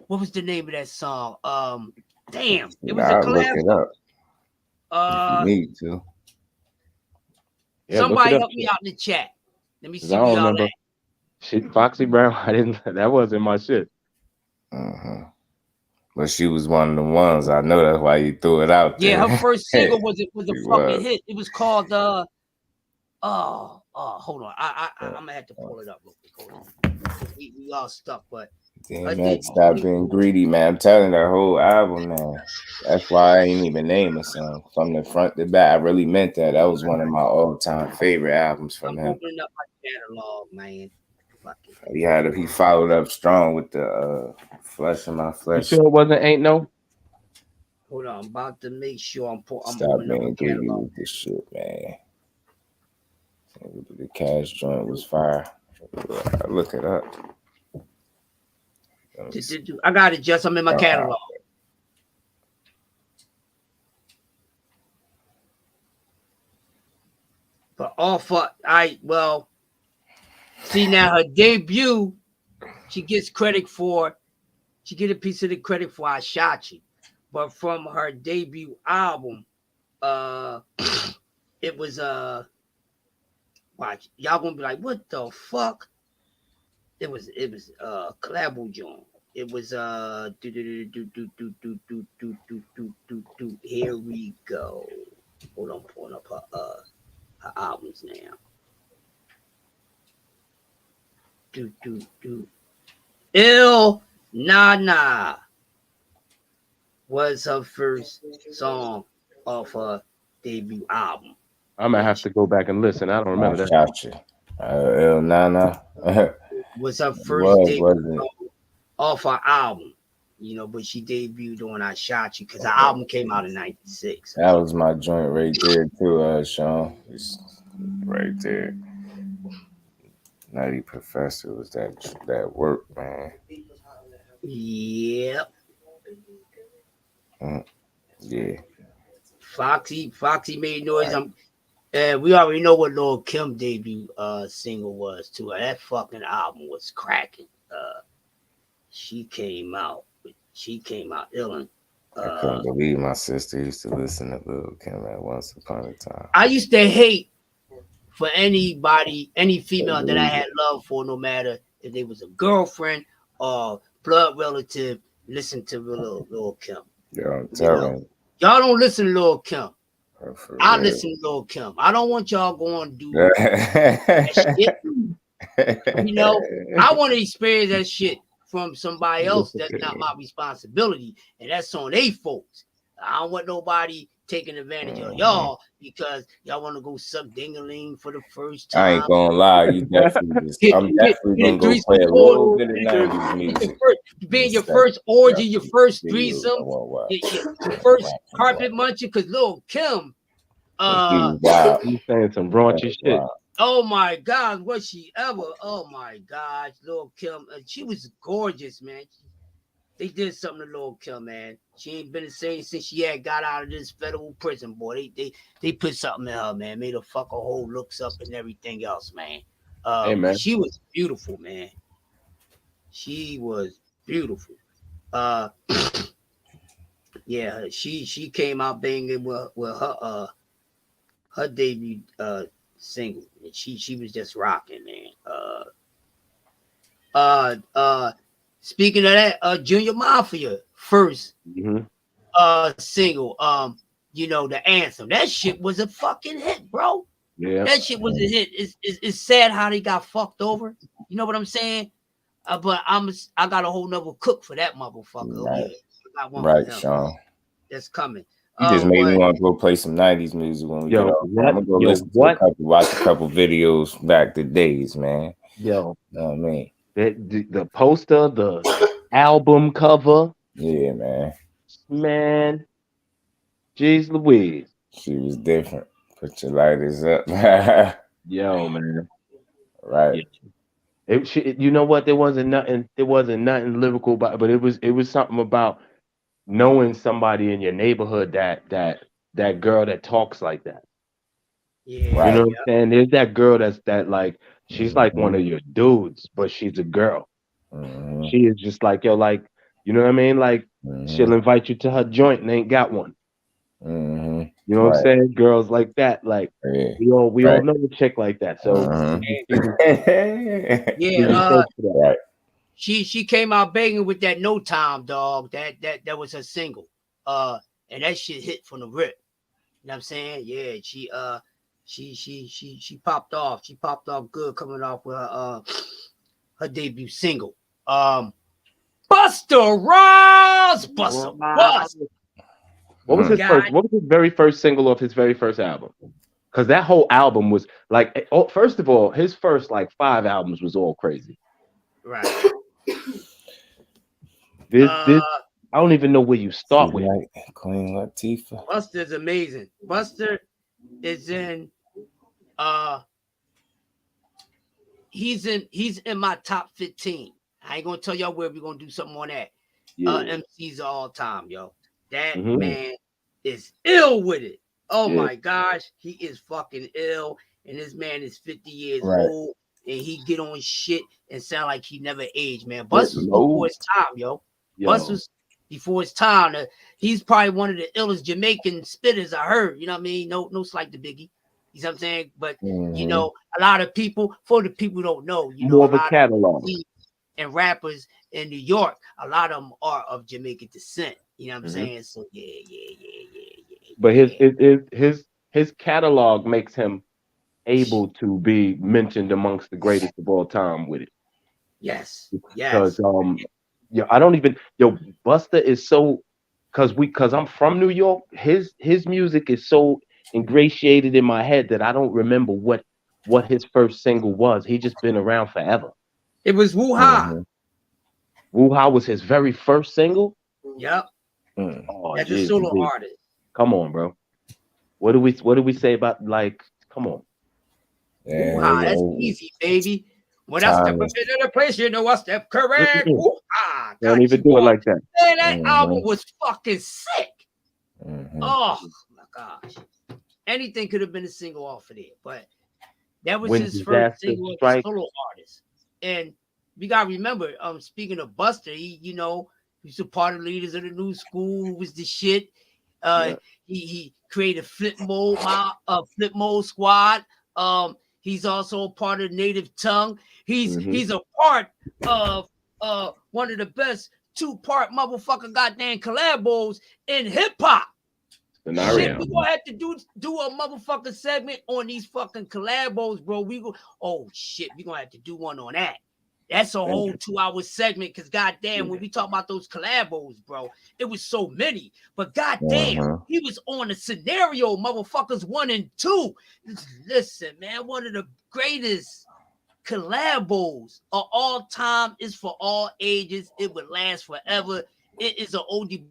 What was the name of that song? Damn, it was a collab. Me too. Yeah, somebody help me out in the chat. Let me see. I don't remember. Shit, Foxy Brown. I didn't. That wasn't my shit. But she was one of the ones. I know that's why you threw it out there. Yeah, her first single was a fucking hit. It was called hold on. I'm gonna have to pull it up real quick. We all stuck, but damn, man, stop being greedy, man. I'm telling you, that whole album, man. That's why I ain't even name a song from the front to back. I really meant that. That was one of my all-time favorite albums from him. Opening up my catalog, man. He followed up strong with the Flesh in My Flesh. You sure it wasn't Ain't No? Hold on, I'm about to make sure I'm stop being greedy with this shit, man. The Cash joint was fire. Look it up. I got it, Just. I'm in my catalog. But see now her debut, she gets a piece of the credit for I Shot You. But from her debut album, it was watch, y'all gonna be like, what the fuck? It was collabo joint. It was here we go. Hold on, pulling up her albums now. Il Nana was her first song off her debut album. I'm gonna have to go back and listen. I don't remember that. Gotcha. Il Nana was her first debut off her album, but she debuted on I Shot You because her album came out in '96. That was my joint right there too, Sean. It's right there. Nutty Professor was that work, man. Yep. Yeah. Foxy made noise. We already know what Lil' Kim debut single was too. That fucking album was cracking. She came out illin'. I couldn't believe my sister used to listen to Lil' Kim at once upon a time. I used to hate for anybody, any female that I had love for, no matter if they was a girlfriend or blood relative, listen to Lil' Kim. Yeah, I'm telling you. Y'all don't listen to Lil' Kim. I listen to Lil' Kim. I don't want y'all going to do that shit. I want to experience that shit from somebody else. That's not my responsibility, and that's on they folks. I don't want nobody taking advantage of y'all because y'all want to go suck ding-a-ling for the first time. I ain't gonna lie, I'm definitely gonna go play a little bit of 90s music. Being your first orgy, your first threesome, your first carpet muncher, because Lil' Kim, he's saying some raunchy shit. Oh my God, was she ever? Oh my gosh, Lil' Kim, she was gorgeous, man. They did something to Lil' Kim, man. She ain't been the same since she had got out of this federal prison, boy. They put something in her, man. Made her fuck her whole looks up and everything else, man. Hey, man. She was beautiful, man. She was beautiful. Yeah, she came out banging with her debut single. She was just rocking, man. Speaking of that, Junior Mafia first single. You know, the anthem. That shit was a fucking hit, bro. Yeah, that shit was a hit. It's sad how they got fucked over. You know what I'm saying? But I got a whole nother cook for that motherfucker. Right. Oh, yeah. I got one Right, for him. Sean. That's coming. You just made me want to go play some 90s music when we get off. I'm gonna go listen to watch a couple videos back to days, man. Yo, you know what I mean? The poster, the album cover. Yeah, man. Jeez Louise. She was different. Put your lighters up. Yo, man. Right. Yeah. You know what? There wasn't nothing lyrical about, but it was something about knowing somebody in your neighborhood that girl that talks like that. Yeah. Right. You know what I'm saying? There's that girl that like she's like one of your dudes, but she's a girl. She is just like, yo, like, you know what I mean? Like she'll invite you to her joint and ain't got one. You know what I'm saying? Girls like that, like we all know a chick like that. So she came out banging with that No Time, dog. That was her single. And that shit hit from the rip. You know what I'm saying? Yeah, she popped off. She popped off good coming off with her debut single. Busta Rhymes. What was his first? What was his very first single off his very first album? Because that whole album was like, first of all, his first like 5 albums was all crazy. Right. This I don't even know where you start with. Queen Latifah. Busta's amazing. Busta is in. He's in my top 15. I ain't gonna tell y'all where we're gonna do something on that. MCs all time, yo. That man is ill with it. Oh my gosh, he is fucking ill. And this man is 50 years old, and he get on shit and sound like he never aged, man. Busta was before his time, yo. Busta was before his time. He's probably one of the illest Jamaican spitters I heard. You know what I mean? No slight to Biggie. You know what I'm saying? But you know, a lot of people, for the people who don't know, you know, more of a catalog. And rappers in New York, a lot of them are of Jamaican descent. You know what I'm saying? So yeah. But his catalog makes him able to be mentioned amongst the greatest of all time with it. Yes. Because I don't even Busta is so because I'm from New York. His music is so ingratiated in my head that I don't remember what his first single was. He just been around forever. It was Woo Ha. Woo Ha was his very first single. Yep. Oh, that's a solo artist. Come on, bro. What do we say about, like, come on? Yeah, that's easy, baby. When I step up into the place, you know I step correct. Don't even do it like that. Man, that album was fucking sick. Oh my gosh. Anything could have been a single off of it, but that was his first single as a solo artist. And we gotta remember, speaking of Busta, he's a part of Leaders of the New School, who was the shit. He created Flip Mode Squad. He's also a part of Native Tongue. He's a part of one of the best 2-part motherfucking goddamn collabos in hip hop. Shit, we gonna have to do a motherfucking segment on these fucking collabos, bro. We gonna have to do one on that. That's a whole 2-hour segment, because goddamn, when we talk about those collabos, bro, it was so many. But goddamn, he was on the Scenario motherfuckers 1 and 2. Listen, man, one of the greatest collabos of all time, is for all ages. It would last forever. It is an oldie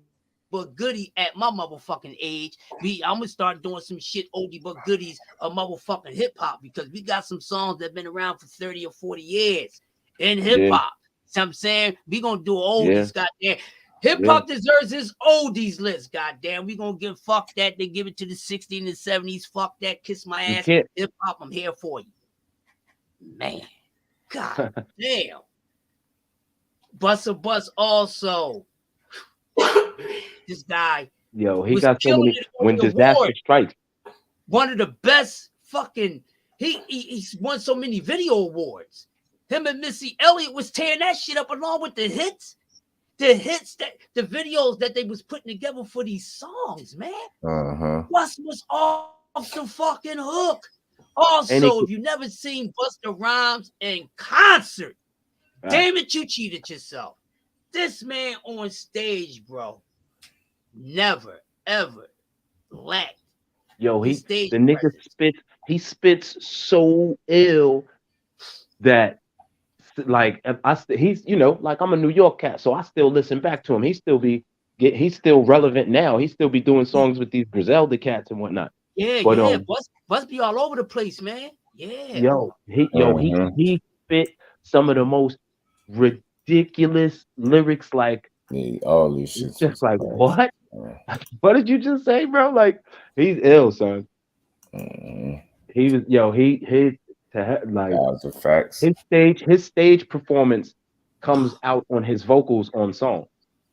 but goodie at my motherfucking age. I'm gonna start doing some shit oldie but goodies of motherfucking hip hop, because we got some songs that have been around for 30 or 40 years in hip hop. So I'm saying we gonna do oldies, goddamn. Hip hop deserves his oldies list, goddamn. We gonna give fuck that. They give it to the 60s and the 70s. Fuck that. Kiss my ass. Hip hop, I'm here for you. Man, god damn. Busta Bus also. This guy, he got so many. When disaster strikes, one of the best fucking. He's won so many video awards. Him and Missy Elliott was tearing that shit up along with the hits. the hits that the videos that they was putting together for these songs, man. Busta was off the fucking hook. Also, if you never seen Busta Rhymes in concert, damn it, you cheated yourself. This man on stage, bro, never ever lacked. Yo, the nigga spits so ill that, like, he's, you know, like, I'm a New York cat, so I still listen back to him. He's still relevant now. He still be doing songs with these Griselda cats and whatnot. Yeah, but, Bust be all over the place, man. Yeah. Yo, he spit some of the most ridiculous lyrics, like, all these shit. Just like, what? What did you just say, bro? Like, he's ill, son. He was, yo, like, the facts. His stage performance comes out on his vocals on songs.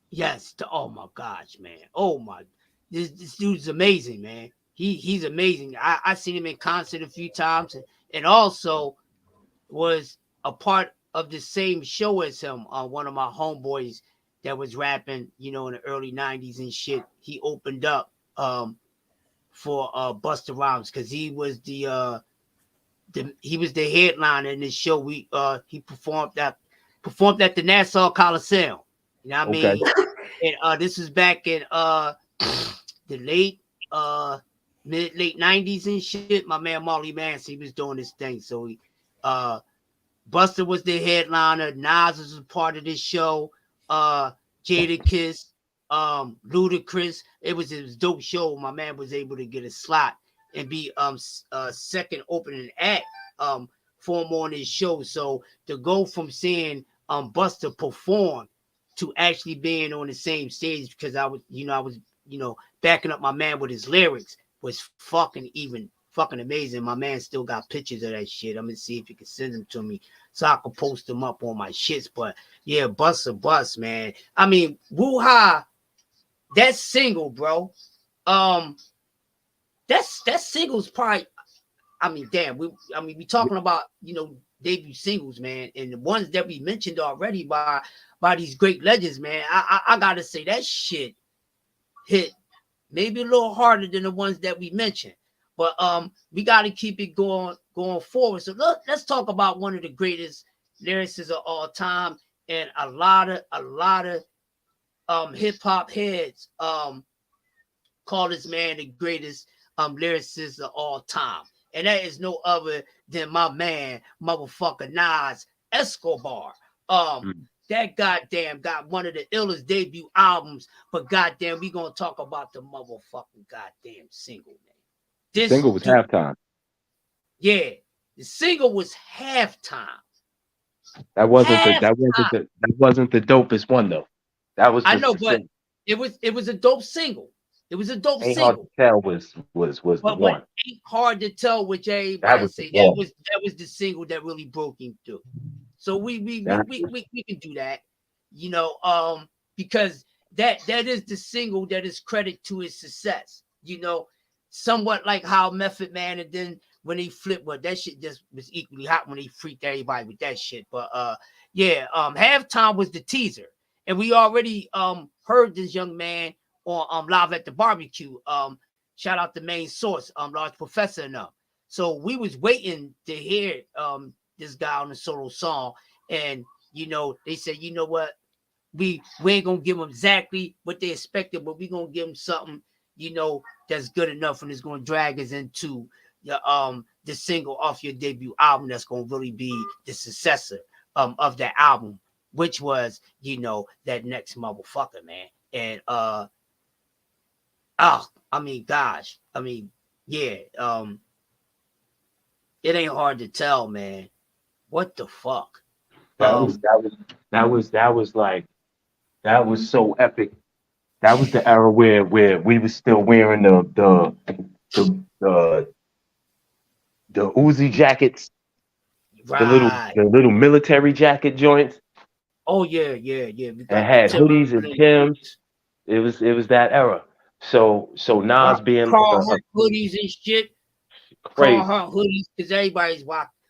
Yes. Oh my gosh, man. Oh my, this dude's amazing, man. He's amazing. I seen him in concert a few times, and also was a part of the same show as him. One of my homeboys that was rapping, you know, in the early 90s and shit. He opened up for Busta Rhymes because he was the headliner in this show. He performed at the Nassau Coliseum. You know what I mean? And this was back in the late 90s and shit. My man Marley Manson, he was doing this thing. So Busta was the headliner. Nas was a part of this show. Jadakiss, Ludacris. It was a dope show. My man was able to get a slot and be second opening act for him on his show. So to go from seeing Busta perform to actually being on the same stage, because I was backing up my man with his lyrics, was fucking amazing. My man still got pictures of that shit. I'm gonna see if he can send them to me so I can post them up on my shits. But yeah, Busta, man. I mean, Woo-Ha, that single, bro. That single's probably, I mean, damn, we talking about, you know, debut singles, man, and the ones that we mentioned already by these great legends, man. I gotta say that shit hit maybe a little harder than the ones that we mentioned. But we got to keep it going forward. So let's talk about one of the greatest lyricists of all time, and a lot of hip hop heads call this man the greatest lyricist of all time, and that is no other than my man, motherfucker Nas Escobar. That goddamn got one of the illest debut albums, but goddamn, we gonna talk about the motherfucking goddamn single, man. The single was Halftime. Yeah, the single was Halftime. That wasn't the dopest one though. That was just, I know, but it was a dope single. It was a dope ain't single. Hard to Tell was the one. But Ain't Hard to Tell, which everybody say that was the single that really broke him through. So we can do that, you know, because that is the single that is credit to his success, you know, somewhat like how Method Man, and then when he flipped, well, that shit just was equally hot when he freaked everybody with that shit. But Halftime was the teaser, and we already heard this young man on Live at the Barbecue. Shout out the main source, Large Professor and them. So we was waiting to hear this guy on the solo song, and you know, they said, you know what, we ain't gonna give them exactly what they expected, but we gonna give them something, you know, that's good enough, and it's gonna drag us into the single off your debut album that's gonna really be the successor of that album, which was, you know, that next motherfucker, man. And I mean, gosh, I mean, yeah, it ain't hard to tell, man. What the fuck? That was so epic. That was the era where we was still wearing the Uzi jackets, right. the little military jacket joints. Oh yeah. And had hoodies and Timbs. It was that era. So Nas being Carhartt hoodies and shit. Crazy. Carhartt hoodies, because everybody's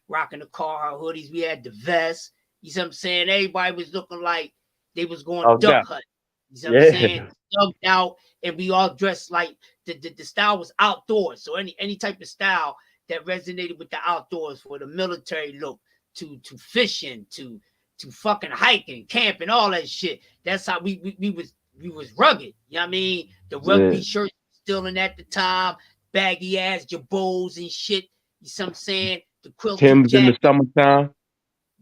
rocking the Carhartt hoodies. We had the vest. You see what I'm saying? Everybody was looking like, they was going duck hunt. You know what I'm saying? Ducked out, and we all dressed like the style was outdoors. So any type of style that resonated with the outdoors, for the military look, to fishing, to fucking hiking, camping, all that shit. That's how we was rugged. You know what I mean? The rugby shirts still in at the time, baggy ass jabos and shit. You know what I'm saying? The quilted Tim's jacket. in the summertime.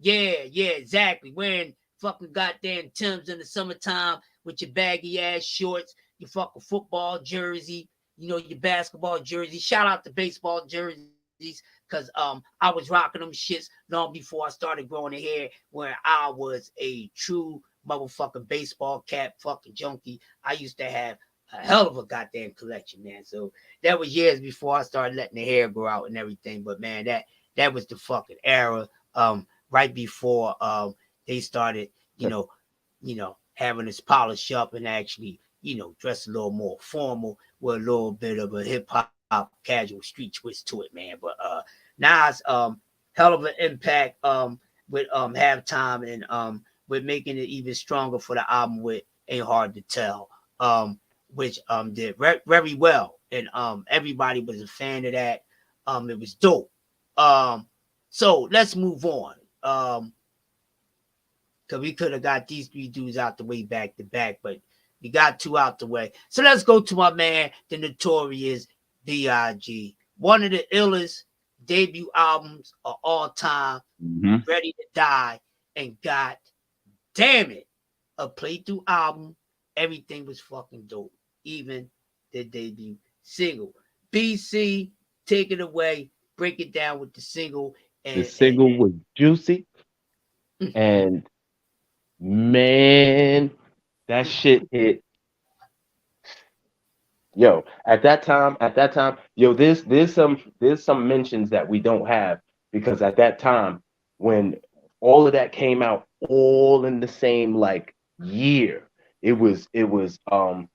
Yeah, exactly. Wearing fucking goddamn Timbs in the summertime with your baggy ass shorts, your fucking football jersey, you know, your basketball jersey. Shout out to baseball jerseys, because I was rocking them shits long before I started growing the hair, where I was a true motherfucking baseball cap fucking junkie. I used to have a hell of a goddamn collection, man. So that was years before I started letting the hair grow out and everything. But man, that was the fucking era. Right before they started, you know, having us polish up and actually, you know, dress a little more formal with a little bit of a hip hop casual street twist to it, man. But Nas hell of an impact with Halftime, and with making it even stronger for the album with Ain't Hard to Tell, which did very well, and everybody was a fan of that. It was dope. So let's move on. Because we could have got these three dudes out the way back to back, but we got two out the way. So let's go to my man, the notorious BIGGIE. One of the illest debut albums of all time, Ready to Die, and God damn it, a playthrough album. Everything was fucking dope, even the debut single. BC, take it away, break it down with the single. The single was juicy, and man, that shit hit. Yo, at that time, yo, there's some mentions that we don't have, because at that time, when all of that came out all in the same like year, it was Wu-Tang,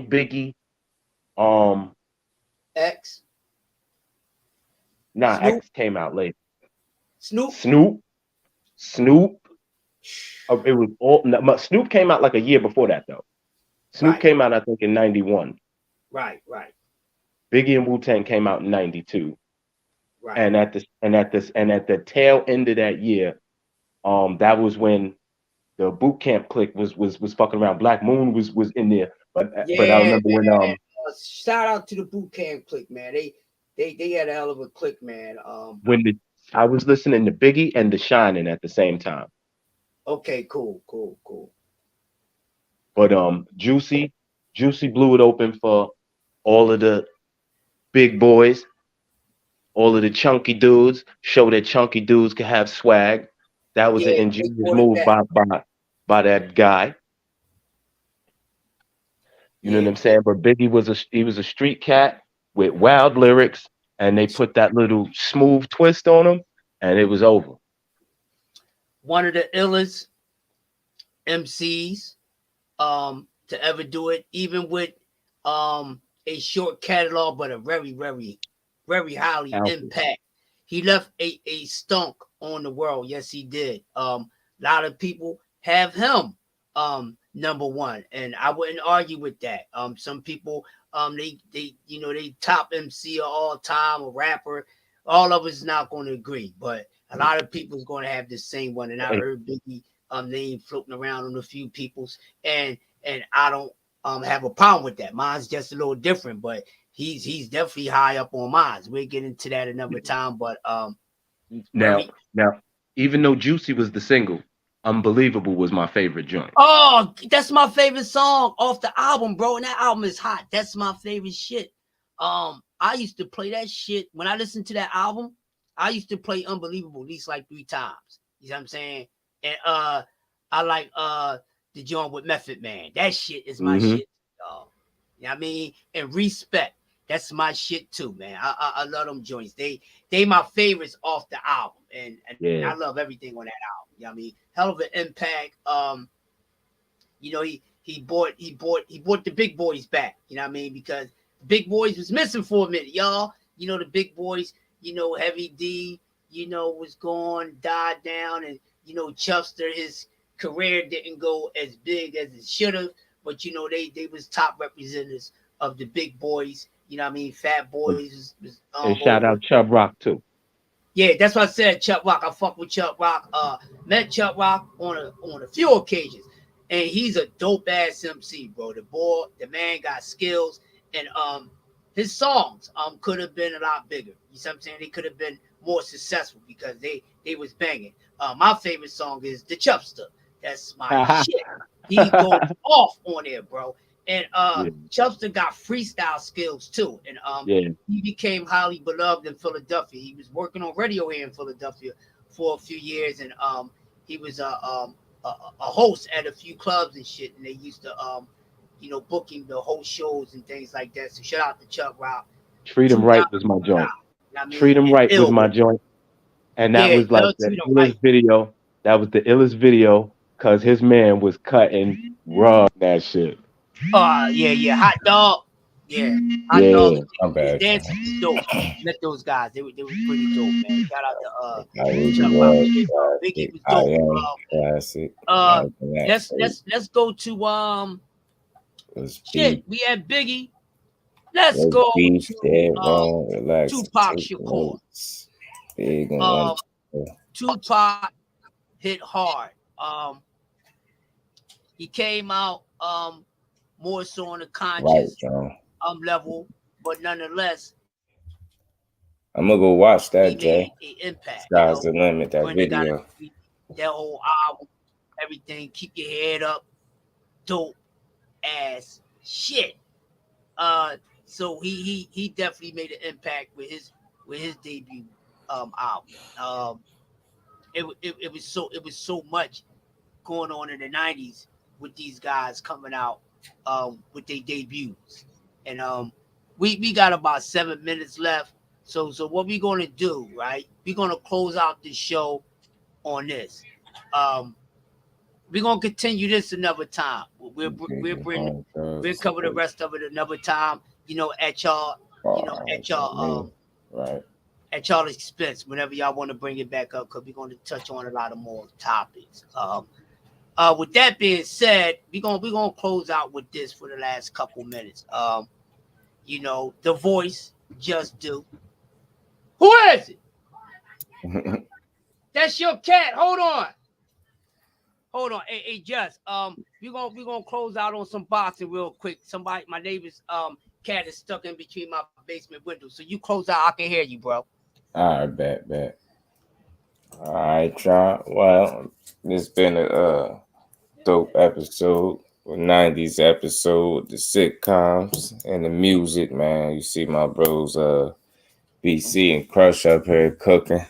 Biggie, X. Nah, Snoop. X came out later. Snoop. It was all. No, Snoop came out like a year before that though. Snoop came out, I think, in 91. Right. Biggie and Wu-Tang came out in 92. Right. And at the tail end of that year, that was when the boot camp clique was fucking around. Black Moon was in there, but I remember when shout out to the boot camp clique, man. They had a hell of a clique, man. I was listening to Biggie and The Shining at the same time. Okay, cool. But Juicy blew it open for all of the big boys, all of the chunky dudes. Show that chunky dudes could have swag. That was an ingenious move by that guy. You know what I'm saying? But Biggie was a street cat with wild lyrics, and they put that little smooth twist on him, and it was over. One of the illest MCs to ever do it, even with a short catalog, but a very, very, very highly impact. He left a stunk on the world. Yes, he did. A lot of people have him number one, and I wouldn't argue with that. Some people they top MC of all time, a rapper. All of us is not going to agree, but a lot of people is going to have the same one. And I heard Biggie name floating around on a few people's, and I don't have a problem with that. Mine's just a little different, but he's definitely high up on mine. We'll get into that another time. But now, even though Juicy was the single, Unbelievable was my favorite joint. Oh, that's my favorite song off the album, bro. And that album is hot. That's my favorite shit. I used to play that shit when I listened to that album. I used to play Unbelievable at least like 3 times. You know what I'm saying? And I like the joint with Method Man. That shit is my shit. You know what I mean? And Respect. That's my shit too, man. I love them joints. They my favorites off the album. And I love everything on that album. You know what I mean? Hell of an impact. You know, he brought the big boys back. You know what I mean? Because big boys was missing for a minute, y'all. You know, the big boys, you know, Heavy D, you know, was gone, died down, and you know, Chubster, his career didn't go as big as it should have, but you know they was top representatives of the big boys. You know what I mean? Fat Boys and shout out Chubb Rock too. Yeah, that's what I said. Chubb Rock. I fuck with Chubb Rock. Met Chubb Rock on a few occasions, and he's a dope ass MC, bro. The man got skills, and his songs could have been a lot bigger. You see what I'm saying? They could have been more successful because they was banging. My favorite song is The Chubster. That's my shit. He goes off on there, bro. And Chubster got freestyle skills too. And he became highly beloved in Philadelphia. He was working on radio here in Philadelphia for a few years, and he was a host at a few clubs and shit. And they used to you know, booking the whole shows and things like that. So shout out to Chubb Rock. Treat Him Right was my joint. I mean, Treat Him Right was my joint. And that was like the illest video. That was the illest video because his man was cutting raw that shit. Yeah. Hot Dog. Yeah. Hot Dog. I'm bad. Dancing was dope. Met those guys. They were pretty dope, man. Shout out to Chubb Rock. Biggie was dope. Classic. Let's go to shit. We had Biggie. Let's go to Tupac Shakur. Tupac hit hard. He came out more so on a conscious level, but nonetheless, I'm gonna go watch that, Jay. Impact. Sky's the limit. That video, that whole album, everything. Keep your head up. Dope ass shit. So he definitely made an impact with his debut album. It was so much going on in the 90s with these guys coming out with their debuts. And we got about 7 minutes left. So what we gonna do, right? We're gonna close out this show on this. We're gonna continue this another time. We'll cover the rest of it another time, you know, at y'all at y'all expense whenever y'all want to bring it back up, because we're going to touch on a lot of more topics. With that being said, we're gonna close out with this for the last couple minutes. You know, The Voice, Just Do. Who is it? That's your cat. Hold on. Hey, Just. We're gonna close out on some boxing real quick. My neighbor's cat is stuck in between my basement windows. So you close out. I can hear you, bro. All right, bet. All right, y'all. Well, this been a dope episode, a 90s episode, the sitcoms and the music, man. You see my bros, BC and Crush up here cooking.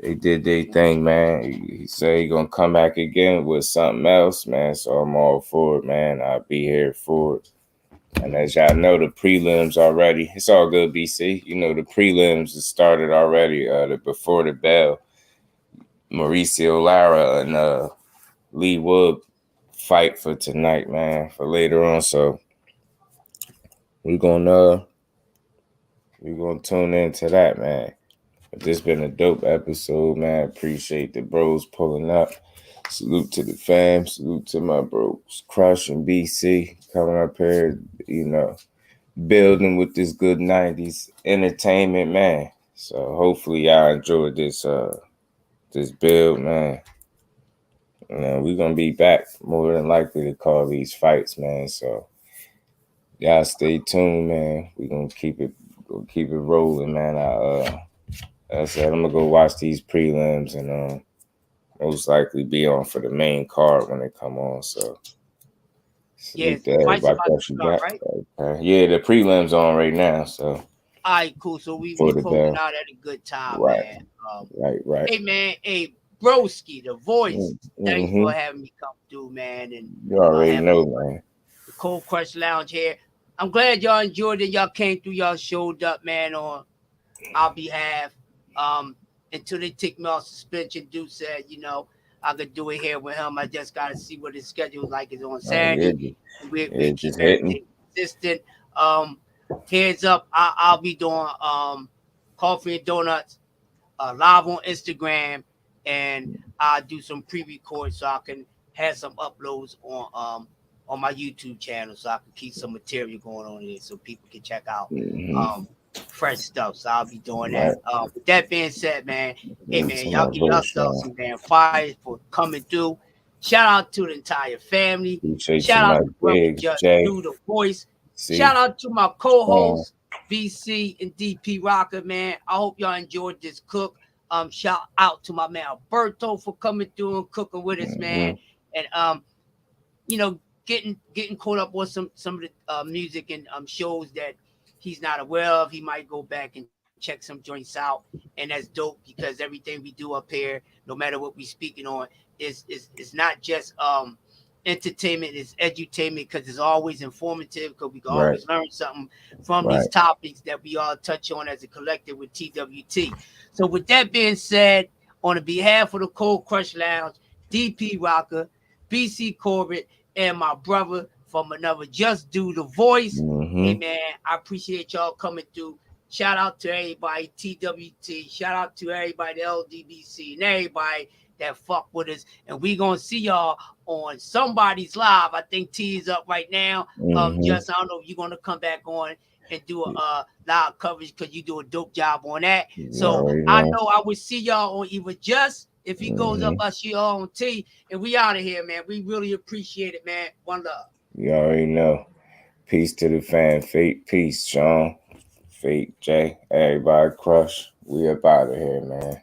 They did their thing, man. He said he gonna come back again with something else, man. So I'm all for it, man. I'll be here for it. And as y'all know, the prelims already. It's all good, BC. You know, the prelims started already. Before the bell, Mauricio Lara and Lee Wood fight for tonight, man, for later on. So we're gonna tune into that, man. But this been a dope episode, man. Appreciate the bros pulling up. Salute to the fam. Salute to my bros Crush and BC coming up here, you know, building with this good 90s entertainment, man. So hopefully y'all enjoyed this build, man. You know, we're gonna be back more than likely to call these fights, man. So y'all stay tuned, man. We're gonna keep it rolling, man. I said I'm gonna go watch these prelims and most likely be on for the main card when they come on. So yeah, right? Yeah, the prelims on right now. So all right, cool. So we closing out at a good time, man. Right. Hey, man. Hey, Broski, The Voice. Thanks for having me come through, man. And you already know, man. The Cold Crush Lounge here. I'm glad y'all enjoyed it. Y'all came through. Y'all showed up, man, on our behalf. Until they take me off suspension, Dude said, you know, I could do it here with him. I just got to see what his schedule like is on Saturday. We keep everything consistent. Heads up, I'll be doing Coffee and Donuts live on Instagram, and I'll do some pre-record so I can have some uploads on my YouTube channel, so I can keep some material going on here so people can check out fresh stuff. So I'll be doing that. With that being said, man, hey man, y'all give yourselves some damn fire for coming through. Shout out to the entire family. Shout out to brother Just Do the Voice. Shout out to my co-hosts, VC and DP Rocker, man. I hope y'all enjoyed this cook. Shout out to my man Alberto for coming through and cooking with us, man. And you know, getting caught up on some of the music and shows that he's not aware of. He might go back and check some joints out, and that's dope because everything we do up here, no matter what we speaking on, is not just entertainment, it's edutainment, because it's always informative, because we can always learn something from these topics that we all touch on as a collective with TWT. So with that being said, on behalf of the Cold Crush Lounge, DP Rocker, BC Corbett, and my brother from another Just Do the Voice, hey man, I appreciate y'all coming through. Shout out to everybody, TWT. Shout out to everybody, LDBC, and everybody that fuck with us. And we gonna see y'all on somebody's live. I think T is up right now. Just I don't know if you're gonna come back on and do a live coverage because you do a dope job on that. So I know I will see y'all on either Just. If he goes up, I see y'all on T. And we out of here, man. We really appreciate it, man. One love. You already know. Peace to the fan. Fate, peace, Sean. Fate, Jay, everybody, Crush. We up out of here, man.